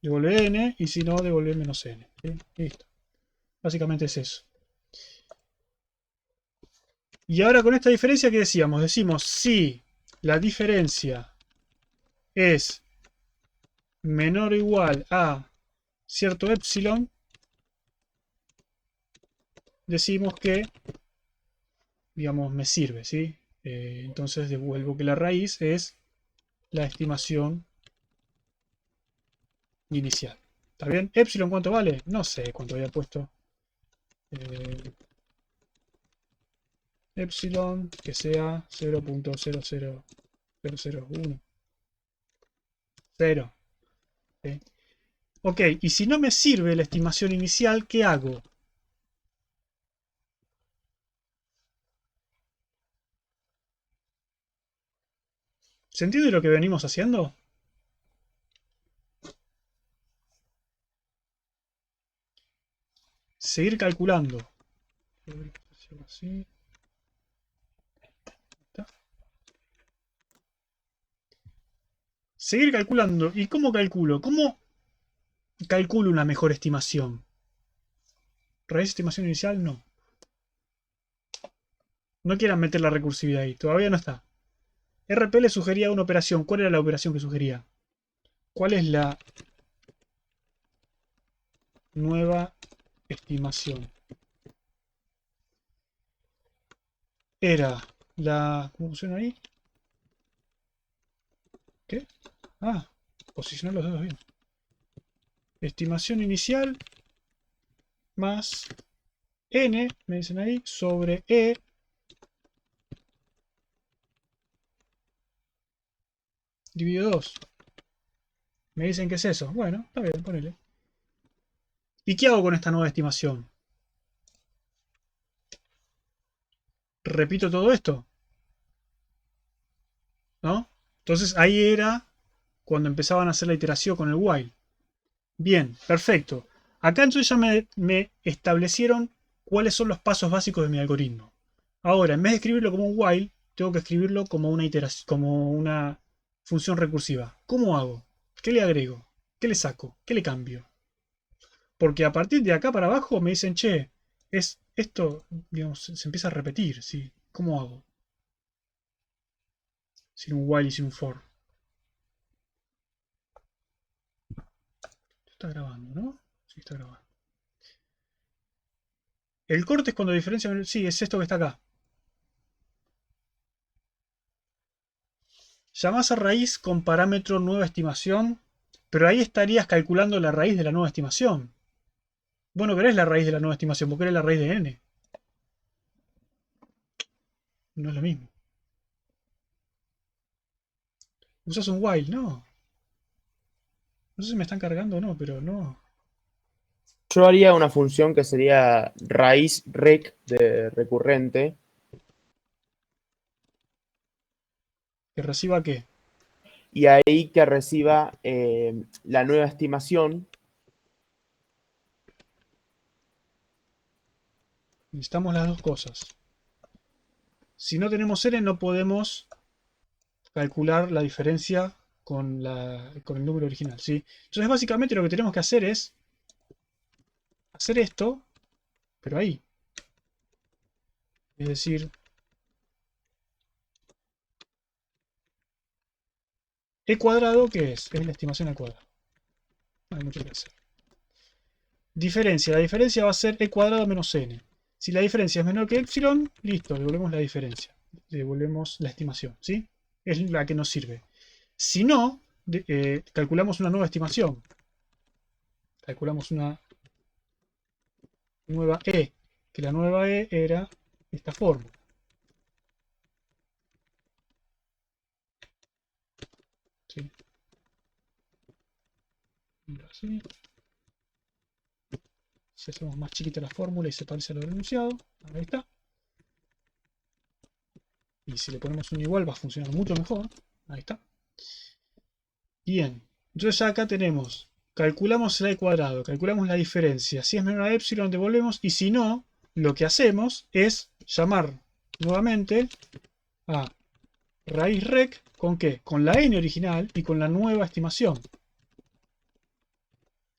devuelve n, y si no, devuelve menos n. ¿Sí? Listo. Básicamente es eso. Y ahora con esta diferencia, ¿qué decíamos? Decimos si la diferencia es menor o igual a cierto epsilon, decimos que, digamos, me sirve, ¿sí? Entonces devuelvo que la raíz es la estimación inicial. ¿Está bien? ¿Epsilon cuánto vale? No sé cuánto había puesto. Epsilon que sea 0.00001. 0. ¿Sí? Ok, y si no me sirve la estimación inicial, ¿qué hago? ¿Se entiende lo que venimos haciendo? Seguir calculando. Así. Seguir calculando. ¿Y cómo calculo? ¿Cómo calculo una mejor estimación? ¿Raíz de estimación inicial? No. No quieran meter la recursividad ahí. Todavía no está. RP le sugería una operación. ¿Cuál era la operación que sugería? ¿Cuál es la nueva estimación? Era la... ¿Cómo funciona ahí? ¿Qué? Ah, posicionar los dedos bien. Estimación inicial más n, me dicen ahí, sobre e dividido 2. Me dicen que es eso. Bueno, está bien, ponele. ¿Y qué hago con esta nueva estimación? ¿Repito todo esto? ¿No? Entonces ahí era cuando empezaban a hacer la iteración con el while. Bien, perfecto. Acá entonces ya me establecieron cuáles son los pasos básicos de mi algoritmo. Ahora, en vez de escribirlo como un while, tengo que escribirlo como una iteración, como una función recursiva. ¿Cómo hago? ¿Qué le agrego? ¿Qué le saco? ¿Qué le cambio? Porque a partir de acá para abajo me dicen, che, esto, digamos, se empieza a repetir, ¿sí? ¿Cómo hago? Sin un while y sin un for. Está grabando, ¿no? Sí, está grabando. El corte es cuando diferencia. Sí, es esto que está acá. Llamás a raíz con parámetro nueva estimación, pero ahí estarías calculando la raíz de la nueva estimación. Vos no querés la raíz de la nueva estimación, vos querés la raíz de n. No es lo mismo. Usas un while, no. No sé si me están cargando o no, pero no. Yo haría una función que sería raíz rec de recurrente. ¿Que reciba qué? Y ahí que reciba la nueva estimación. Necesitamos las dos cosas. Si no tenemos n, no podemos calcular la diferencia con el número original, ¿sí? Entonces, básicamente lo que tenemos que hacer es hacer esto, pero ahí. Es decir, e cuadrado, ¿qué es? Es la estimación al cuadrado. No hay mucho que hacer. Diferencia. La diferencia va a ser e cuadrado menos n. Si la diferencia es menor que epsilon, listo, devolvemos la diferencia. Devolvemos la estimación, ¿sí? Es la que nos sirve. Si no, calculamos una nueva estimación. Calculamos una nueva e. Que la nueva e era esta forma. ¿Sí? Así. Si hacemos más chiquita la fórmula y se parece a lo enunciado, ahí está. Y si le ponemos un igual va a funcionar mucho mejor. Ahí está. Bien. Entonces acá tenemos, calculamos el e cuadrado, calculamos la diferencia. Si es menor a epsilon devolvemos y si no, lo que hacemos es llamar nuevamente a raíz rec, ¿con qué? Con la n original y con la nueva estimación.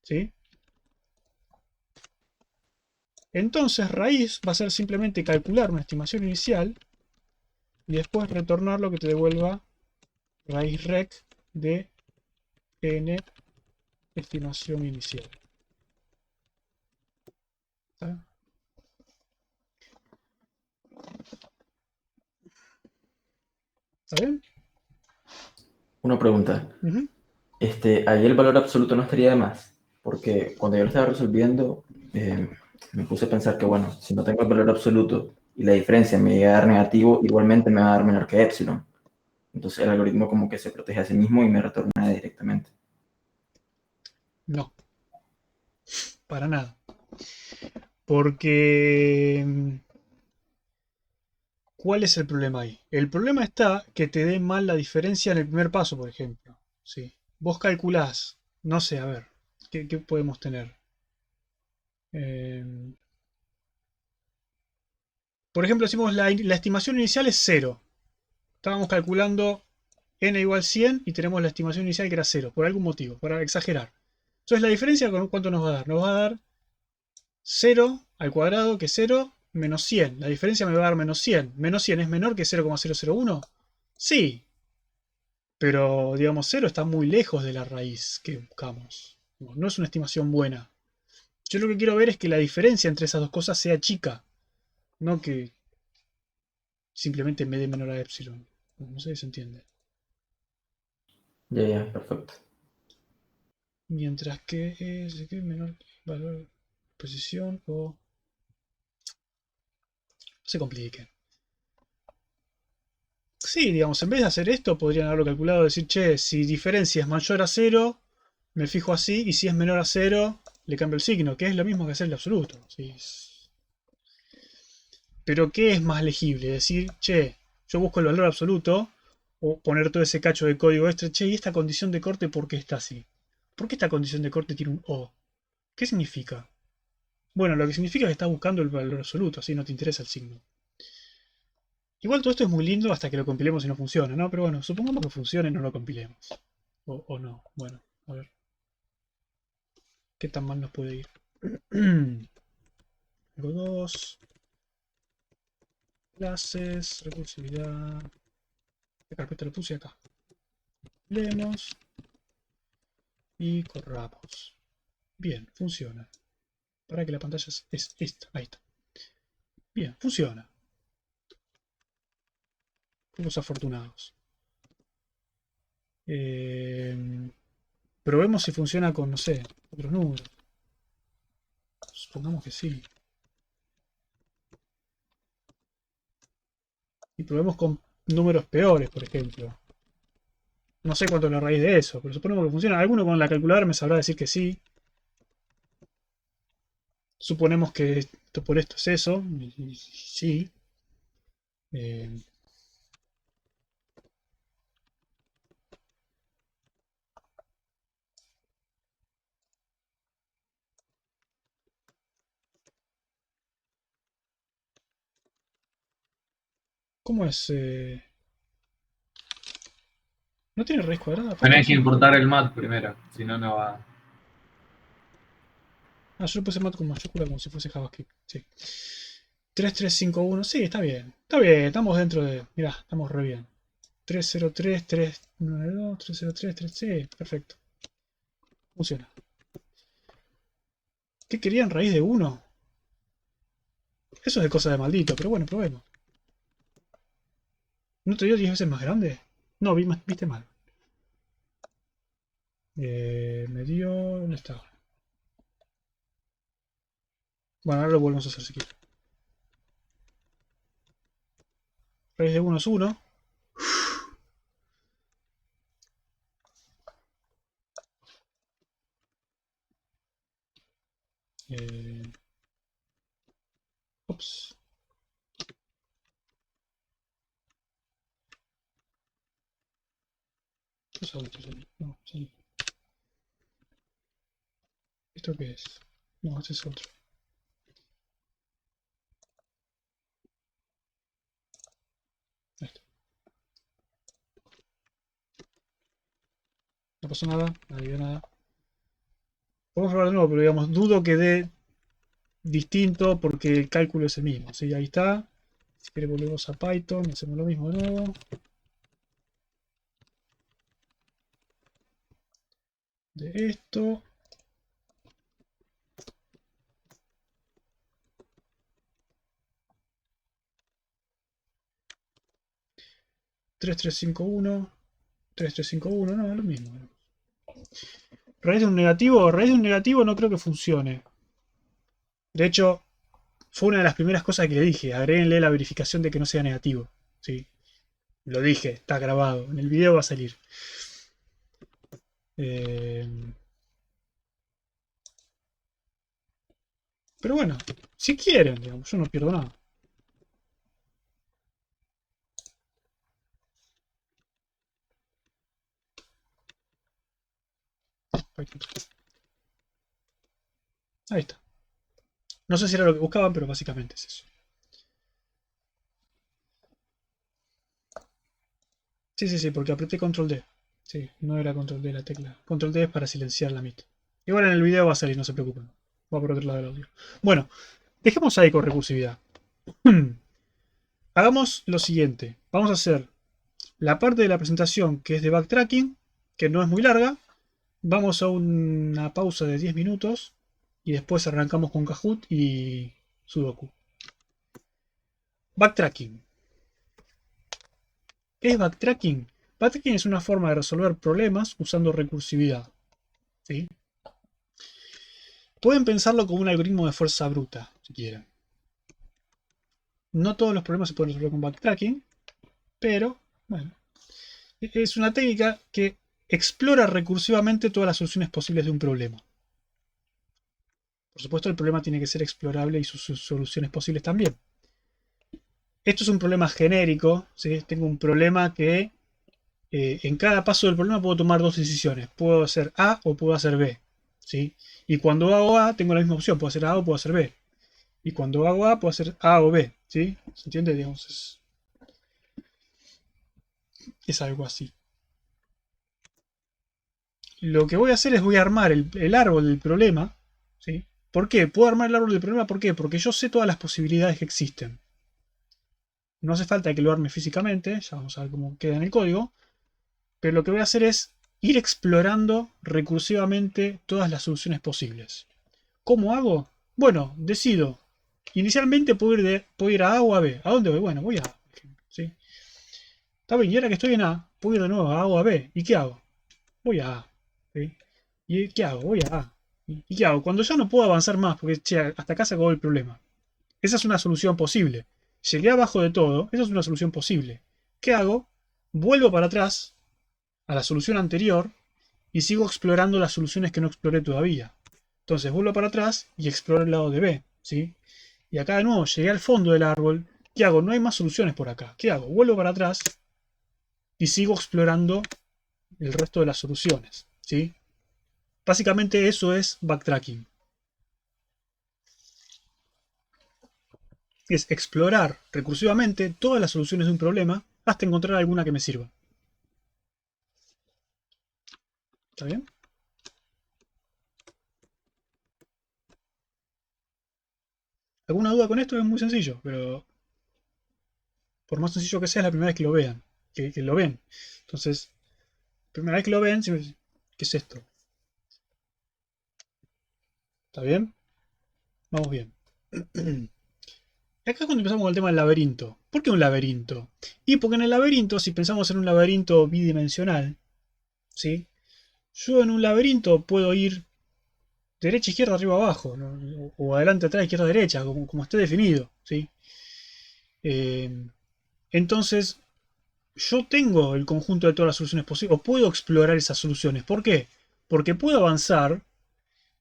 ¿Sí? Entonces raíz va a ser simplemente calcular una estimación inicial y después retornar lo que te devuelva raíz rec de n estimación inicial. ¿Está? ¿Está bien? Una pregunta. Ujú. Ahí el valor absoluto no estaría de más, porque cuando yo lo estaba resolviendo, me puse a pensar que, bueno, si no tengo el valor absoluto y la diferencia me llega a dar negativo, igualmente me va a dar menor que epsilon. Entonces el algoritmo como que se protege a sí mismo y me retorna directamente. No. Para nada. Porque ¿cuál es el problema ahí? El problema está que te dé mal la diferencia en el primer paso, por ejemplo. ¿Sí? Vos calculás, no sé, a ver, ¿qué podemos tener? Por ejemplo, decimos la estimación inicial es 0. Estábamos calculando n igual 100 y tenemos la estimación inicial que era 0, por algún motivo, para exagerar. Entonces la diferencia, ¿cuánto nos va a dar? Nos va a dar 0 al cuadrado, que es 0, menos 100. La diferencia me va a dar menos 100. ¿Menos 100 es menor que 0,001? Sí. Pero, digamos, 0 está muy lejos de la raíz que buscamos. No es una estimación buena. Yo lo que quiero ver es que la diferencia entre esas dos cosas sea chica. No que simplemente me dé menor a epsilon. No sé si se entiende. Ya, perfecto. Mientras que es menor valor de precisión o... No se complique. Sí, digamos, en vez de hacer esto, podrían haberlo calculado y decir, che, si diferencia es mayor a 0, me fijo así, y si es menor a 0, le cambio el signo, que es lo mismo que hacer el absoluto. ¿Sí? Pero ¿qué es más legible? Decir, che, yo busco el valor absoluto, o poner todo ese cacho de código extra, che, ¿y esta condición de corte por qué está así? ¿Por qué esta condición de corte tiene un O? ¿Qué significa? Bueno, lo que significa es que estás buscando el valor absoluto, así no te interesa el signo. Igual todo esto es muy lindo hasta que lo compilemos y no funciona, ¿no? Pero bueno, supongamos que funcione y no lo compilemos. O no. Bueno, a ver. ¿Qué tan mal nos puede ir? Algo 2. Clases, recursividad. ¿Qué carpeta le puse acá? Leemos. Y corramos. Bien, funciona. Para que la pantalla es esta. Ahí está. Bien, funciona. Fuimos afortunados. Probemos si funciona con, no sé, otros números. Supongamos que sí. Y probemos con números peores, por ejemplo. No sé cuánto es la raíz de eso, pero suponemos que funciona. Alguno con la calculadora me sabrá decir que sí. Suponemos que esto por esto es eso. Y sí. ¿Cómo es? ¿No tiene raíz cuadrada? Tenés que importar el mat primero, si no, no va. Ah, yo lo puse mat con mayúscula como si fuese JavaScript. Sí. 3351. Sí, está bien. Está bien, estamos dentro de... Mirá, estamos re bien. 303, 392, 303, 3... Sí, perfecto. Funciona. ¿Qué querían? ¿Raíz de 1? Eso es de cosa de maldito, pero bueno, probemos. ¿No te dio 10 veces más grande? No, viste mal. Me dio... ¿Dónde está? Bueno, ahora lo volvemos a hacer si quieres. Raíz de 1 es 1. Ups. No, sí. ¿Esto qué es? No, este es otro. Ahí está. No pasó nada, nadie vio nada. Podemos probar de nuevo, pero digamos, dudo que dé distinto porque el cálculo es el mismo. ¿Sí? Ahí está. Si quiere volvemos a Python, hacemos lo mismo de nuevo. De esto. Tres, 3351. 3351, no, es lo mismo. Raíz de un negativo no creo que funcione. De hecho, fue una de las primeras cosas que le dije. Agréguenle la verificación de que no sea negativo. ¿Sí? Lo dije, está grabado. En el video va a salir. Pero bueno, si quieren, digamos, yo no pierdo nada. Ahí está. No sé si era lo que buscaban, pero básicamente es eso. Sí, porque apreté Control D. Sí, no era Control D la tecla. Control D es para silenciar la MIT. Igual en el video va a salir, no se preocupen. Va por otro lado del audio. Bueno, dejemos ahí con recursividad. Hagamos lo siguiente. Vamos a hacer la parte de la presentación que es de backtracking, que no es muy larga. Vamos a una pausa de 10 minutos y después arrancamos con Kahoot y Sudoku. Backtracking. ¿Qué es backtracking? Backtracking es una forma de resolver problemas usando recursividad. ¿Sí? Pueden pensarlo como un algoritmo de fuerza bruta, si quieren. No todos los problemas se pueden resolver con backtracking, pero, bueno, es una técnica que explora recursivamente todas las soluciones posibles de un problema. Por supuesto, el problema tiene que ser explorable y sus soluciones posibles también. Esto es un problema genérico, ¿sí? Tengo un problema que en cada paso del problema puedo tomar dos decisiones. Puedo hacer A o puedo hacer B, ¿sí? Y cuando hago A, tengo la misma opción. Puedo hacer A o puedo hacer B. Y cuando hago A, puedo hacer A o B, ¿sí? ¿Se entiende? Digamos, Es algo así. Lo que voy a hacer es voy a armar el árbol del problema. ¿Sí? ¿Por qué? Puedo armar el árbol del problema. ¿Por qué? Porque yo sé todas las posibilidades que existen. No hace falta que lo arme físicamente. Ya vamos a ver cómo queda en el código. Pero lo que voy a hacer es ir explorando recursivamente todas las soluciones posibles. ¿Cómo hago? Bueno, decido. Inicialmente puedo ir a A o a B. ¿A dónde voy? Bueno, voy a A. ¿Sí? Está bien, y ahora que estoy en A, puedo ir de nuevo a A o a B. ¿Y qué hago? Voy a A. ¿Sí? ¿Y qué hago? Voy a A. ¿Y qué hago? Cuando ya no puedo avanzar más, porque che, hasta acá se acabó el problema. Esa es una solución posible. Llegué abajo de todo, esa es una solución posible. ¿Qué hago? Vuelvo para atrás a la solución anterior y sigo explorando las soluciones que no exploré todavía. Entonces vuelvo para atrás y exploro el lado de B. ¿Sí? Y acá de nuevo llegué al fondo del árbol. ¿Qué hago? No hay más soluciones por acá. ¿Qué hago? Vuelvo para atrás y sigo explorando el resto de las soluciones. ¿Sí? Básicamente eso es backtracking. Es explorar recursivamente todas las soluciones de un problema hasta encontrar alguna que me sirva. ¿Está bien? ¿Alguna duda con esto? Es muy sencillo, pero por más sencillo que sea, es la primera vez que lo vean. Que lo ven. Entonces, primera vez que lo ven, ¿qué es esto? ¿Está bien? Vamos bien. Acá es cuando empezamos con el tema del laberinto. ¿Por qué un laberinto? Y porque en el laberinto, si pensamos en un laberinto bidimensional, ¿sí? Yo en un laberinto puedo ir derecha, izquierda, arriba, abajo, ¿no? O adelante, atrás, izquierda, derecha, como esté definido, ¿sí? Entonces, yo tengo el conjunto de todas las soluciones posibles, o puedo explorar esas soluciones. ¿Por qué? Porque puedo avanzar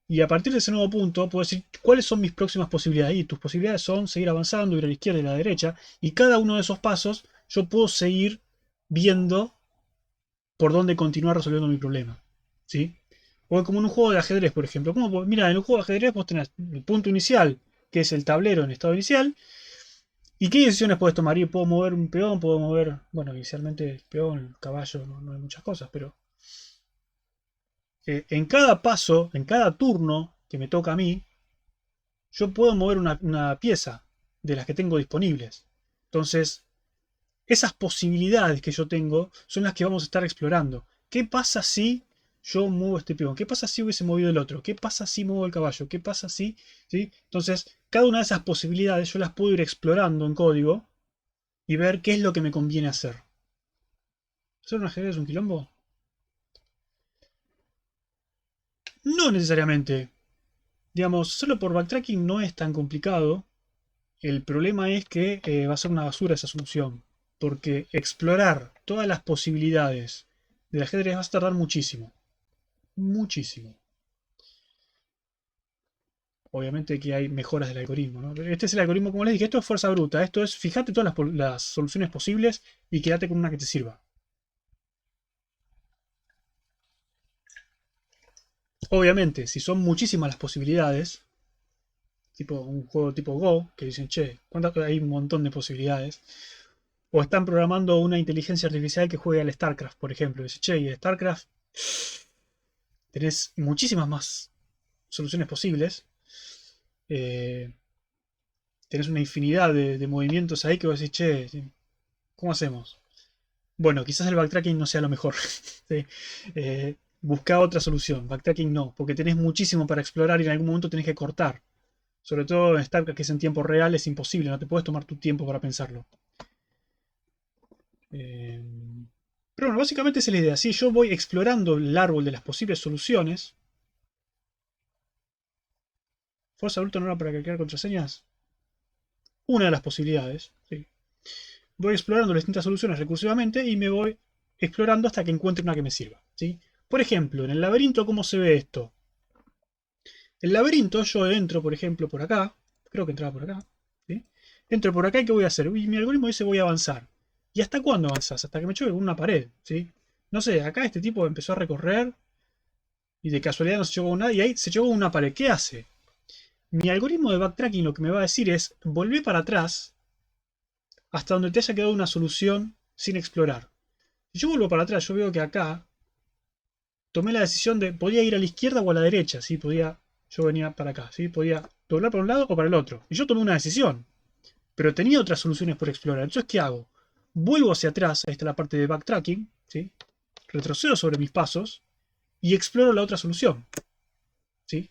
y a partir de ese nuevo punto puedo decir cuáles son mis próximas posibilidades. Y tus posibilidades son seguir avanzando, ir a la izquierda y a la derecha. Y cada uno de esos pasos yo puedo seguir viendo por dónde continuar resolviendo mi problema. ¿Sí? O como en un juego de ajedrez, por ejemplo. Mira, en un juego de ajedrez vos tenés el punto inicial, que es el tablero en estado inicial. ¿Y qué decisiones puedes tomar? Y puedo mover un peón, puedo mover... Bueno, inicialmente el peón, el caballo, no hay muchas cosas, pero... en cada paso, en cada turno que me toca a mí, yo puedo mover una pieza de las que tengo disponibles. Entonces, esas posibilidades que yo tengo son las que vamos a estar explorando. ¿Qué pasa si yo muevo este peón? ¿Qué pasa si hubiese movido el otro? ¿Qué pasa si muevo el caballo? ¿Qué pasa si...? ¿Sí? Entonces, cada una de esas posibilidades yo las puedo ir explorando en código y ver qué es lo que me conviene hacer. ¿Hacer un ajedrez es un quilombo? No necesariamente. Digamos, solo por backtracking no es tan complicado. El problema es que va a ser una basura esa solución. Porque explorar todas las posibilidades del ajedrez va a tardar muchísimo. Muchísimo. Obviamente que hay mejoras del algoritmo, ¿no? Este es el algoritmo, como les dije, esto es fuerza bruta. Esto es, fíjate todas las soluciones posibles y quédate con una que te sirva. Obviamente, si son muchísimas las posibilidades, tipo un juego tipo Go, que dicen, che, hay un montón de posibilidades. O están programando una inteligencia artificial que juegue al StarCraft, por ejemplo. Dice, che, y el StarCraft tenés muchísimas más soluciones posibles. Tenés una infinidad de movimientos ahí que vos decís, che, ¿cómo hacemos? Bueno, quizás el backtracking no sea lo mejor. ¿Sí? Busca otra solución. Backtracking no, porque tenés muchísimo para explorar y en algún momento tenés que cortar. Sobre todo en StarCraft, que es en tiempo real, es imposible. No te puedes tomar tu tiempo para pensarlo. Pero bueno, básicamente esa es la idea. Si yo voy explorando el árbol de las posibles soluciones. ¿Fuerza adulta no era para crear contraseñas? Una de las posibilidades. ¿Sí? Voy explorando las distintas soluciones recursivamente y me voy explorando hasta que encuentre una que me sirva. ¿Sí? Por ejemplo, en el laberinto, ¿cómo se ve esto? El laberinto, yo entro, por ejemplo, por acá. Creo que entraba por acá. ¿Sí? Entro por acá y ¿qué voy a hacer? Y mi algoritmo dice voy a avanzar. ¿Y hasta cuándo avanzás? Hasta que me choque con una pared. ¿Sí? No sé, acá este tipo empezó a recorrer y de casualidad no se chocó con nada y ahí se chocó con una pared. ¿Qué hace? Mi algoritmo de backtracking lo que me va a decir es volver para atrás hasta donde te haya quedado una solución sin explorar. Si yo vuelvo para atrás, yo veo que acá tomé la decisión de podía ir a la izquierda o a la derecha, ¿sí? Yo venía para acá, ¿sí? Podía doblar para un lado o para el otro. Y yo tomé una decisión, pero tenía otras soluciones por explorar. Entonces, ¿qué hago? Vuelvo hacia atrás, ahí está la parte de backtracking, ¿sí? Retrocedo sobre mis pasos y exploro la otra solución, ¿sí?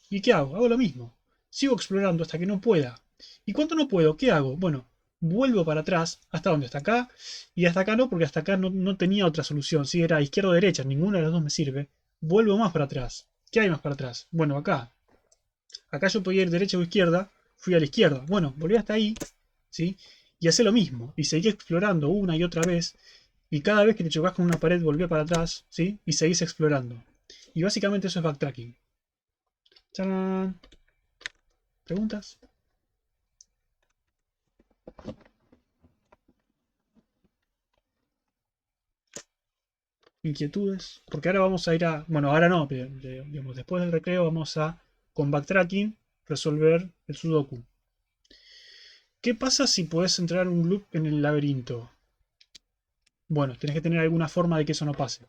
¿Y qué hago? Hago lo mismo. Sigo explorando hasta que no pueda. ¿Y cuando no puedo? ¿Qué hago? Bueno, vuelvo para atrás, hasta donde, hasta acá, y hasta acá no, porque hasta acá no tenía otra solución. Si era izquierda o derecha, ninguna de las dos me sirve. Vuelvo más para atrás. ¿Qué hay más para atrás? Bueno, acá. Acá yo podía ir derecha o izquierda, fui a la izquierda. Bueno, volví hasta ahí, ¿sí? Y hacé lo mismo. Y seguí explorando una y otra vez. Y cada vez que te chocas con una pared, volví para atrás, ¿sí? Y seguís explorando. Y básicamente eso es backtracking. ¡Tarán! ¿Preguntas? ¿Inquietudes? Porque ahora vamos a ir a... Bueno, ahora no, pero, digamos, después del recreo vamos a, con backtracking, resolver el sudoku. ¿Qué pasa si podés entrar un loop en el laberinto? Bueno, tenés que tener alguna forma de que eso no pase.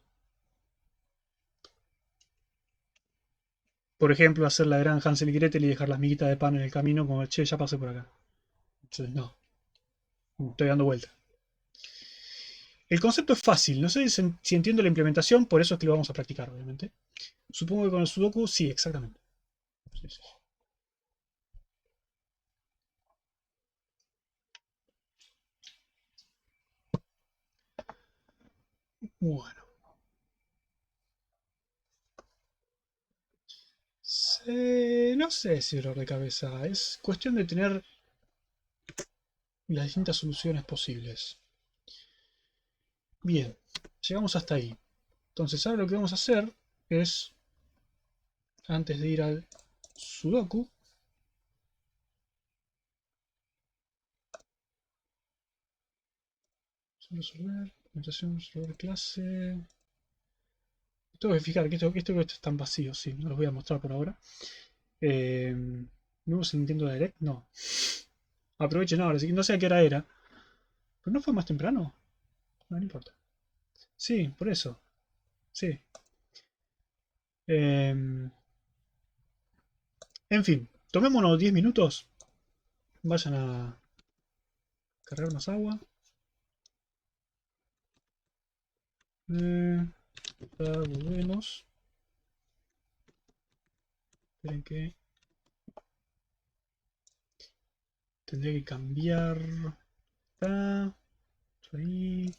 Por ejemplo, hacer la gran Hansel y Gretel y dejar las miguitas de pan en el camino como, che, ya pasé por acá. Entonces, no. Estoy dando vuelta. El concepto es fácil. No sé si entiendo la implementación, por eso es que lo vamos a practicar, obviamente. Supongo que con el sudoku, sí, exactamente. Sí, sí. Bueno. No sé si dolor de cabeza. Es cuestión de tener las distintas soluciones posibles. Bien, llegamos hasta ahí. Entonces ahora lo que vamos a hacer es, antes de ir al sudoku, resolver, presentación, resolver clase. Tengo que fijar que esto están vacíos, sí, no los voy a mostrar por ahora. ¿Nuevos en Nintendo Direct? No. Aprovechen ahora, no sé a qué hora era. ¿Pero no fue más temprano? No, no importa. Sí, por eso. Sí. En fin, tomémonos 10 minutos. Vayan a cargar más agua. Ya volvemos. Esperen que tendría que cambiar. Está ahí.